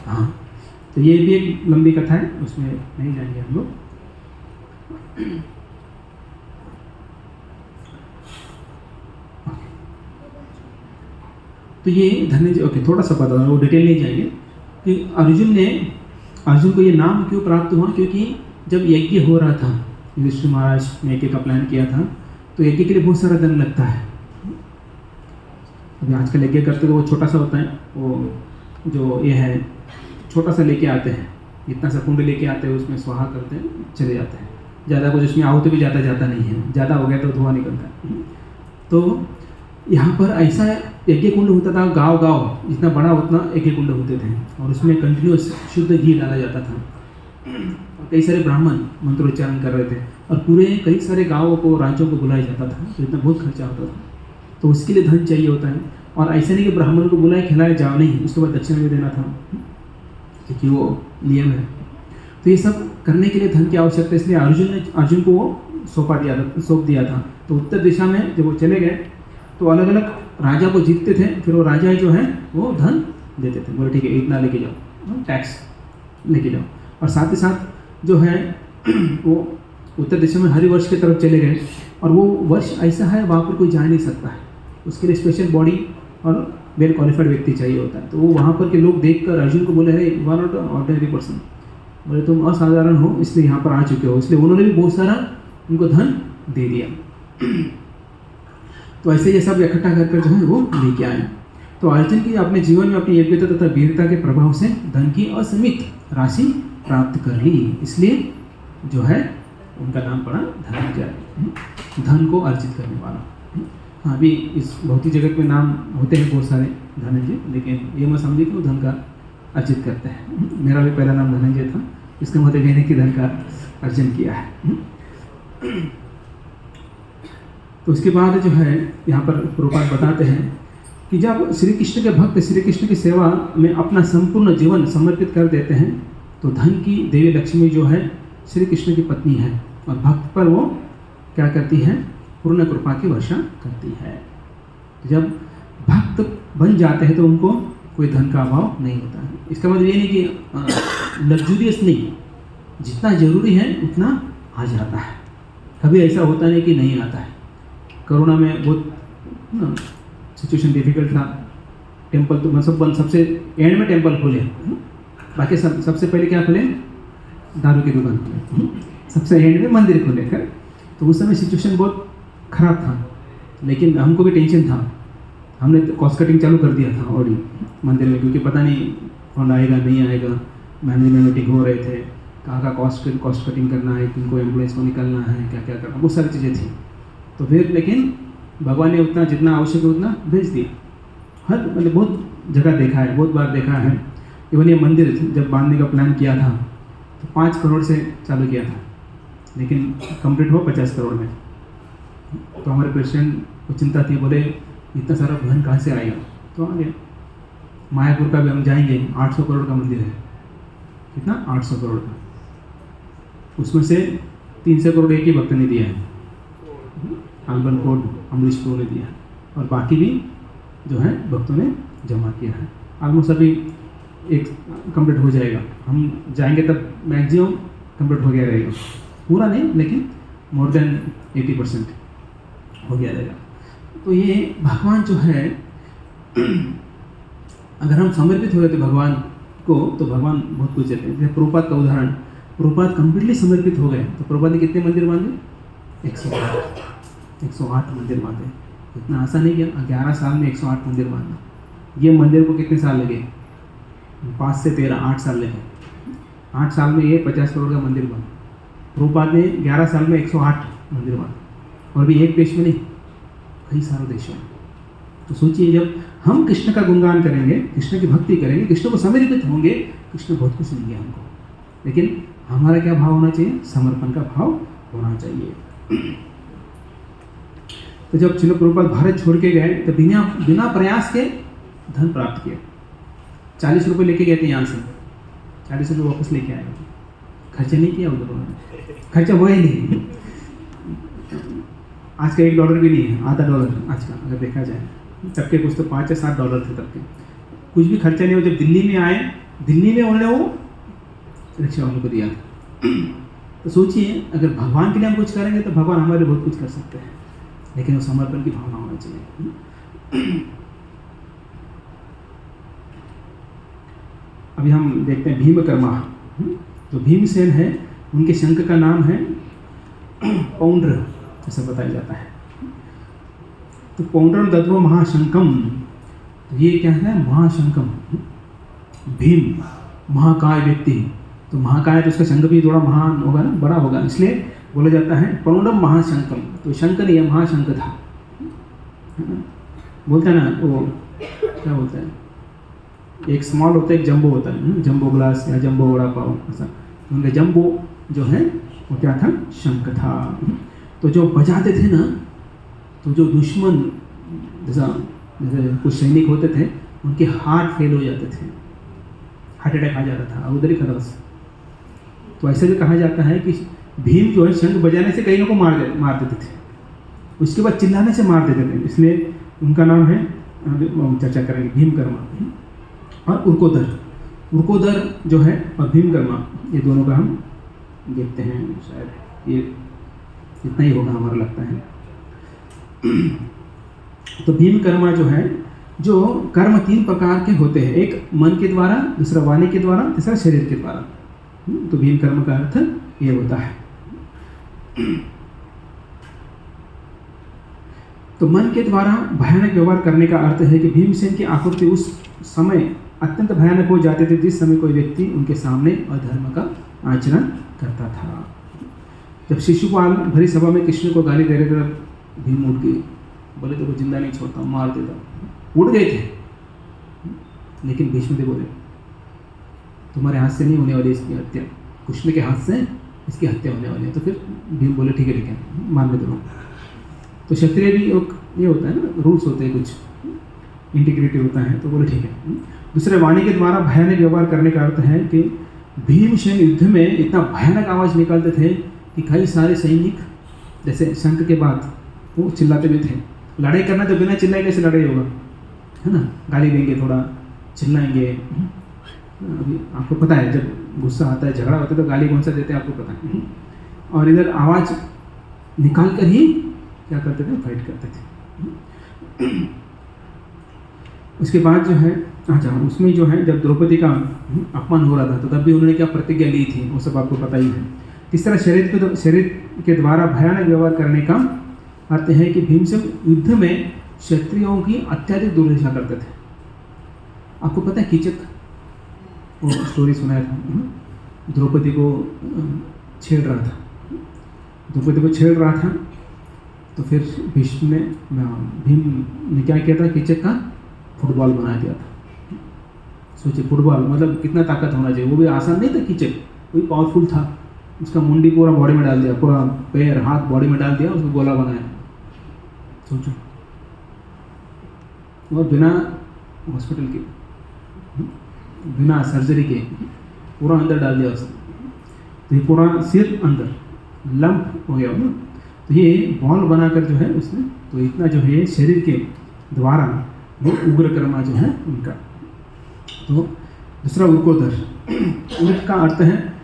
Speaker 1: हाँ, तो ये भी एक लंबी कथा है, उसमें नहीं जाएंगे हम लोग। तो ये धनंजय, ओके, थोड़ा सा पता वो डिटेल नहीं जाएंगे कि अर्जुन को ये नाम क्यों प्राप्त हुआ। क्योंकि जब यज्ञ हो रहा था, युधिष्ठिर महाराज ने यज्ञ का प्लान किया था, तो यज्ञ के लिए बहुत सारा धन लगता है। अभी आजकल यज्ञ करते तो वो छोटा सा होता है, वो जो ये है छोटा सा लेके आते हैं, इतना सा कुंड लेके आते हैं, उसमें स्वाहा करते हैं, चले जाते हैं। ज़्यादा कुछ उसमें आहुति भी ज़्यादा जाता नहीं है, ज़्यादा हो गया तो धुआं निकलता है। तो यहाँ पर ऐसा यज्ञ कुंड होता था, गाँव जितना बड़ा उतना यज्ञ कुंड होते थे, और उसमें कंटिन्यूस शुद्ध घी डाला जाता था। और कई सारे ब्राह्मण मंत्रोच्चारण कर रहे थे, और पूरे कई सारे गाँवों को, राज्यों को बुलाया जाता था। तो इतना बहुत खर्चा होता था, तो उसके लिए धन चाहिए होता है। और ऐसा नहीं कि ब्राह्मण को बुलाए खिलाए जाओ, नहीं, उसके बाद दक्षिणा भी देना था, क्योंकि वो नियम है। तो ये सब करने के लिए धन की आवश्यकता है, इसलिए अर्जुन को वो सौंप दिया था। तो उत्तर दिशा में जब वो चले गए तो अलग अलग राजा को जीतते थे, फिर वो राजा जो है वो धन देते थे, बोले ठीक है इतना लेके जाओ, टैक्स लेके जाओ। और साथ ही साथ जो है वो उत्तर दिशा में हरिवर्ष की तरफ चले गए, और वो वर्ष ऐसा है वहाँ पर कोई जा नहीं सकता है, उसके लिए स्पेशल बॉडी और वेल क्वालिफाइड व्यक्ति चाहिए होता है। तो वो वहाँ पर के लोग देखकर अर्जुन को बोले, अरे you are not ordinary person, बोले तुम असाधारण हो इसलिए यहाँ पर आ चुके हो, इसलिए उन्होंने भी बहुत सारा उनको धन दे दिया। तो ऐसे ये सब इकट्ठा कर जो है वो लेके आए। तो अर्जुन की अपने जीवन में अपनी योग्यता तथा वीरता के प्रभाव से धन की असीमित राशि प्राप्त कर ली, इसलिए जो है उनका नाम पड़ा धनंजय, धन को अर्जित करने वाला। हाँ, अभी इस भौतिक जगत में नाम होते हैं बहुत सारे धनंजय, लेकिन ये मैं समझे कि वो धन का अर्जित करते हैं। मेरा भी पहला नाम धनंजय था, इसका मतलब मैंने कि धन का अर्जन किया है। तो उसके बाद जो है यहाँ पर प्रभुपाद बताते हैं कि जब श्री कृष्ण के भक्त श्री कृष्ण की सेवा में अपना संपूर्ण जीवन समर्पित कर देते हैं तो धन की देवी लक्ष्मी जो है श्री कृष्ण की पत्नी है और भक्त पर वो क्या करती है, पूर्ण कृपा की वर्षा करती है। जब भक्त बन जाते हैं तो उनको कोई धन का अभाव नहीं होता है। इसका मतलब ये नहीं कि लग्जूरियस नहीं, जितना जरूरी है उतना आ जाता है, कभी ऐसा होता नहीं कि नहीं आता है। कोरोना में बहुत सिचुएशन डिफिकल्ट था, टेम्पल तो मतलब सबसे एंड में टेम्पल खोले, बाकी सबसे पहले क्या खोले, दारू की दुकान खोले, सबसे एंड में मंदिर खोले कर। तो उस समय सिचुएशन बहुत ख़राब था, लेकिन हमको भी टेंशन था, हमने कॉस्ट कटिंग चालू कर दिया था ऑलरेडी मंदिर में, क्योंकि पता नहीं फंड आएगा नहीं आएगा। मैनेजमेंट मीटिंग हो रहे थे, कहाँ का कॉस्ट कटिंग करना है, किनको एम्प्लॉयज़ को निकलना है, क्या क्या करना, बहुत सारी चीज़ें थी। तो फिर लेकिन भगवान ने उतना जितना आवश्यक है उतना भेज दिया। हर मतलब बहुत जगह देखा है, बहुत बार देखा है। इवन ये मंदिर जब बांधने का प्लान किया था तो 5 करोड़ से चालू किया था, लेकिन कंप्लीट हुआ 50 करोड़ में। तो हमारे प्रेसिडेंट को चिंता थी, बोले इतना सारा धन कहाँ से आएगा, तो आ गया। मायापुर का भी हम जाएंगे, 800 करोड़ का मंदिर है, कितना 800 करोड़ का, उसमें से 300 करोड़ एक ही भक्त ने दिया है, आलबन कोट अमरीश प्रो ने दिया, और बाकी भी जो है भक्तों ने जमा किया है। ऑलमोस्ट अभी एक कंप्लीट हो जाएगा, हम जाएंगे तब मैक्सिमम कंप्लीट हो गया रहेगा, पूरा नहीं लेकिन मोर देन 80% हो गया रहेगा। तो ये भगवान जो है अगर हम समर्पित हो गए थे भगवान को तो भगवान बहुत कुछ देते हैं। जैसे प्रभुपाद का उदाहरण, प्रभुपाद कंप्लीटली समर्पित हो गए तो प्रभुपाद ने कितने मंदिर बांधे, 108 मंदिर बांधे। इतना आसान नहीं किया, 11 साल में 108 मंदिर बांधना। ये मंदिर को कितने साल लगे, 5 से 13 8 साल लगे। 8 साल में ये 50 करोड़ का मंदिर बना। प्रभुपाद ने 11 साल में 108 मंदिर बांधे, और भी एक देश में नहीं, कई सारे देशों में। तो सोचिए जब हम कृष्ण का गुणगान करेंगे, कृष्ण की भक्ति करेंगे, कृष्ण को समर्पित होंगे, कृष्ण बहुत कुछ देंगे हमको। लेकिन हमारा क्या भाव होना चाहिए, समर्पण का भाव होना चाहिए। तो जब श्रील प्रभुपाद भारत छोड़ के गए तो बिना प्रयास के धन प्राप्त किया। 40 रुपये लेके गए थे यहाँ से, 40 रुपये वापस लेके आए, खर्चा नहीं किया उधर उन्होंने, खर्चा हुआ ही नहीं। आज का $1 भी नहीं है, आधा $1 आज का अगर देखा जाए, तब के कुछ तो $5 या $7 थे तब के, कुछ भी खर्चा नहीं हो। जब दिल्ली में आए, दिल्ली में उन्होंने वो रिक्शा वालों को दिया। तो सोचिए अगर भगवान के लिए हम कुछ करेंगे तो भगवान हमारे बहुत कुछ कर सकते हैं, लेकिन वो समर्पण की भावना होना चाहिए। अभी हम देखते हैं भीमकर्मा। जो भीमसेन है उनके शंख का नाम है पौंड्र, ऐसा बताया जाता है। तो पौंड्रम दत्व महाशंकम, तो ये क्या है, महाशंकम। भीम महाकाय व्यक्ति, तो महाकाय तो उसका शंख भी थोड़ा महान होगा ना, बड़ा होगा, इसलिए बोला जाता है पौंड्रम महाशंकम। तो शंख नहीं है, महाशंख था। बोलते हैं ना वो क्या बोलते हैं, एक स्मॉल होता है एक जंबो होता है, जंबो ग्लास या जंबो वड़ा पाव, ऐसा। उनका जंबो जो है वो क्या था, शंख था। तो जो बजाते थे ना, तो जो दुश्मन जैसे कुछ सैनिक होते थे उनके हार्ट फेल हो जाते थे, हार्ट अटैक आ जाता था, उधर ही खतरा। तो ऐसे भी कहा जाता है कि भीम जो है शंख बजाने से कईयों को मार देते थे, उसके बाद चिल्लाने से मार देते थे, इसलिए उनका नाम है, चर्चा करेंगे, भीमकर्मा और उर्कोदर जो है और भीमकर्मा, ये दोनों का हम देखते हैं। शायद ये इतना ही होगा हमारा लगता है। तो भीमकर्मा जो है जो कर्म 3 प्रकार के होते हैं, एक मन के द्वारा, दूसरा वाणी के द्वारा, तीसरा शरीर के द्वारा। तो भीम कर्म का अर्थ ये होता है। तो मन के द्वारा भयानक व्यवहार करने का अर्थ है कि भीमसेन की आकृति उस समय अत्यंत भयानक हो जाते थे जिस समय कोई व्यक्ति उनके सामने अधर्म का आचरण करता था। जब शिशुपाल भरी सभा में कृष्ण को गाली दे रहे थे तब भीम उठ गए, बोले तो जिंदा नहीं छोड़ता, मार देता। उड़ गए थे, लेकिन भीष्मदेव बोले तुम्हारे हाथ से नहीं होने वाली इसकी हत्या, कृष्ण के हाथ से इसकी हत्या होने वाली है। तो फिर भीम बोले ठीक है मान लेते हो। तो क्षत्रिय भी ये होता है ना, रूल्स होते हैं, कुछ इंटीग्रिटी होता है, तो बोले ठीक है। दूसरे वाणी के द्वारा भयानक व्यवहार करने का अर्थ है कि भीमसेन युद्ध में इतना भयानक आवाज़ निकालते थे कि कई सारे सैनिक जैसे शंख के बाद वो चिल्लाते भी थे। लड़ाई करना तो बिना चिल्लाए कैसे लड़ाई होगा, है ना, गाली देंगे, थोड़ा चिल्लाएंगे। अभी आपको पता है जब गुस्सा आता है, झगड़ा होता है तो गाली कौन सा देते हैं आपको पता है। और इधर आवाज़ निकाल कर ही क्या करते थे, फाइट करते थे। उसके बाद जो है अच्छा, उसमें जो है जब द्रौपदी का अपमान हो रहा था तो तब भी उन्होंने क्या प्रतिज्ञा ली थी वो सब आपको पता ही है। तीसरा शरीर के द्वारा भयानक व्यवहार करने का अर्थ है कि भीमसेन युद्ध में क्षत्रियों की अत्याधिक दुर्दशा करते थे। आपको पता है कीचक वो स्टोरी सुनाया था, द्रौपदी को छेड़ रहा था, द्रौपदी को छेड़ रहा था। तो फिर भीम ने क्या किया था, कीचक का फुटबॉल बना दिया था। सोचिए फुटबॉल मतलब कितना ताकत होना चाहिए, वो भी आसान नहीं था। कीचक वही पावरफुल था, उसका मुंडी पूरा बॉडी में डाल दिया, पूरा पैर हाथ बॉडी में डाल दिया, उसको गोला बनाया। सोचो, और बिना हॉस्पिटल के, बिना सर्जरी के पूरा अंदर डाल दिया उसने। तो ये पूरा सिर अंदर लंप हो गया ना। तो ये बॉल बनाकर जो है उसने, तो इतना जो है शरीर के द्वारा वो उग्र कर्मा जो है उनका। तो दूसरा उर्कोदर, उर्क का अर्थ है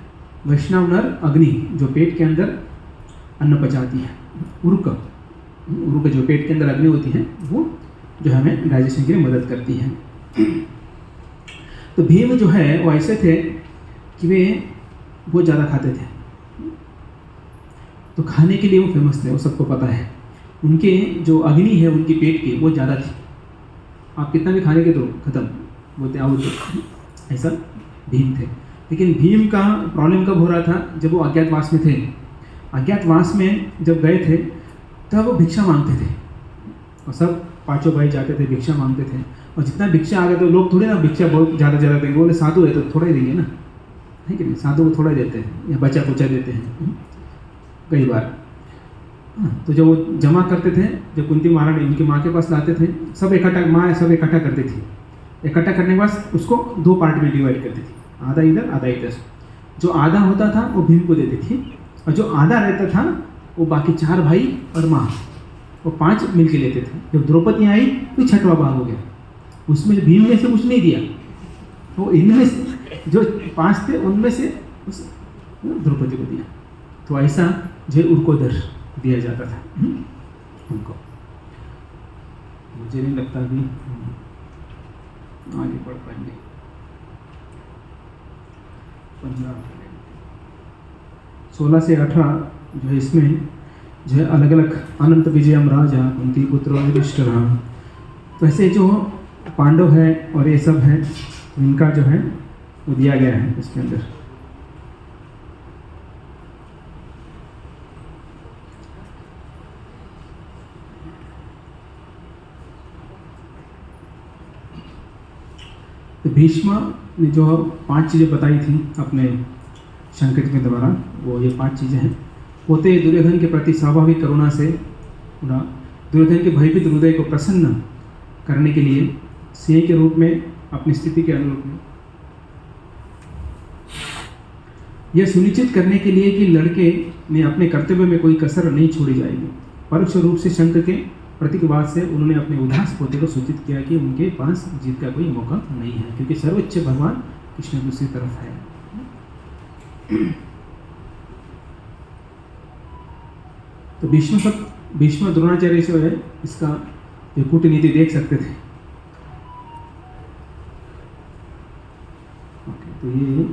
Speaker 1: वैष्णव नर अग्नि, जो पेट के अंदर अन्न पचाती है। उर्क जो पेट के अंदर अग्नि होती है वो जो हमें डाइजेशन के लिए मदद करती है। तो भीम जो है वो ऐसे थे कि वे बहुत ज़्यादा खाते थे, तो खाने के लिए वो फेमस थे, वो सबको पता है। उनके जो अग्नि है उनकी पेट की वो ज़्यादा थी, आप कितना भी खाने के तो खत्म बोलते आओ, ऐसा भीम थे। लेकिन भीम का प्रॉब्लम कब हो रहा था, जब वो अज्ञातवास में थे। अज्ञातवास में जब गए थे तब वो भिक्षा मांगते थे, और सब पांचों भाई जाते थे भिक्षा मांगते थे। और जितना भिक्षा आ गया तो लोग थोड़े ना भिक्षा बहुत ज़्यादा देंगे, बोले साधु है तो थोड़ा ही देंगे ना, है कि नहीं, साधु को थोड़ा देते हैं या बचा कुचा देते हैं कई बार। तो जब वो जमा करते थे, जब कुंती महारानी उनकी माँ के पास लाते थे, सब इकट्ठा करती थी। इकट्ठा करने के बाद उसको 2 पार्ट में डिवाइड करती थी, आधा इधर आधा इधर। जो आधा होता था वो भीम को देती थी, और जो आधा रहता था वो बाकी 4 भाई और माँ, वो 5 मिल के लेते थे। जब द्रौपदी आई तो 6वां भाग हो गया, उसमें भीम ने से कुछ नहीं दिया, तो इनमें से जो 5 थे उनमें से उस द्रौपदी को दिया। तो ऐसा जो उर्कोदर दिया जाता था उनको। मुझे नहीं लगता कि आगे बढ़ पाएंगे। 16 से 18 जो है इसमें जो है अलग अलग अनंत विजयम राजा कुंती पुत्र युधिष्ठिर। तो ऐसे जो पांडव है और ये सब है इनका जो है वो दिया गया है इसके अंदर। तो भीष्म ने जो 5 चीज़ें बताई थी अपने संकेत के द्वारा, वो ये 5 चीज़ें हैं। पोते दुर्योधन के प्रति स्वाभाविक करुणा से दुर्योधन के भयभीत हृदय को प्रसन्न करने के लिए सिंह के रूप में अपनी स्थिति के अनुरूप में यह सुनिश्चित करने के लिए कि लड़के ने अपने कर्तव्य में कोई कसर नहीं छोड़ी जाएगी। परोक्ष रूप से शंख के प्रतीकवाद से उन्होंने अपने उदास पोते को सूचित किया कि उनके पास जीत का कोई मौका नहीं है, क्योंकि सर्वोच्च भगवान कृष्ण दूसरी तरफ है। तो भीष्म द्रोणाचार्य से है इसका जो कूटनीति देख सकते थे। तो ये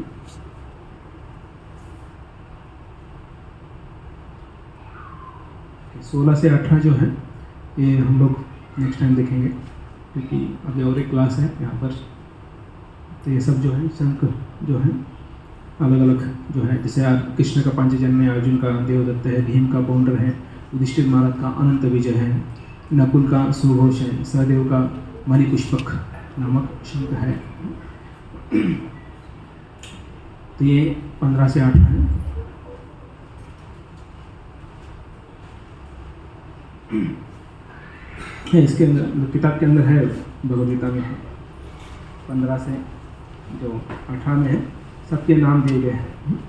Speaker 1: सोलह से 18 जो है ये हम लोग नेक्स्ट टाइम देखेंगे, क्योंकि अभी और एक क्लास है यहाँ पर। तो ये सब जो है शंख जो है अलग अलग जो है, जैसे कृष्ण का पांचजन्य, अर्जुन का देवदत्त है, भीम का पौंड्र है, युधिष्ठिर महाराज का अनंत विजय है, नकुल का सुघोष है, सहदेव का मणिपुष्पक नामक शंख है। तो ये 15 से 18 है। इसके अंदर किताब के अंदर है, भगवद गीता में है, 15 से जो 18 में है, सबके नाम दिए गए हैं।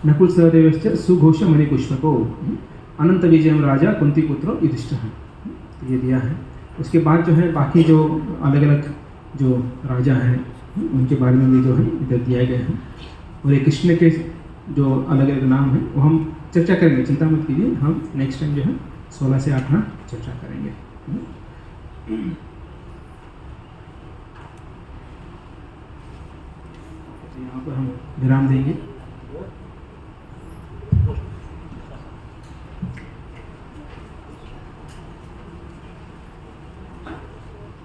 Speaker 1: नकुल सहदेव सुघोष मणिपुष्पको अनंत विजयम राजा कुंती पुत्र युधिष्ठिर, ये दिया है। उसके बाद जो है बाकी जो अलग अलग जो राजा हैं उनके बारे में भी जो है इधर दिया गया है। और ये कृष्ण के जो अलग अलग नाम हैं वो हम चर्चा करेंगे, चिंता मत कीजिए, हम नेक्स्ट टाइम जो है 16 से 18 चर्चा करेंगे। यहाँ पर हम विराम देंगे।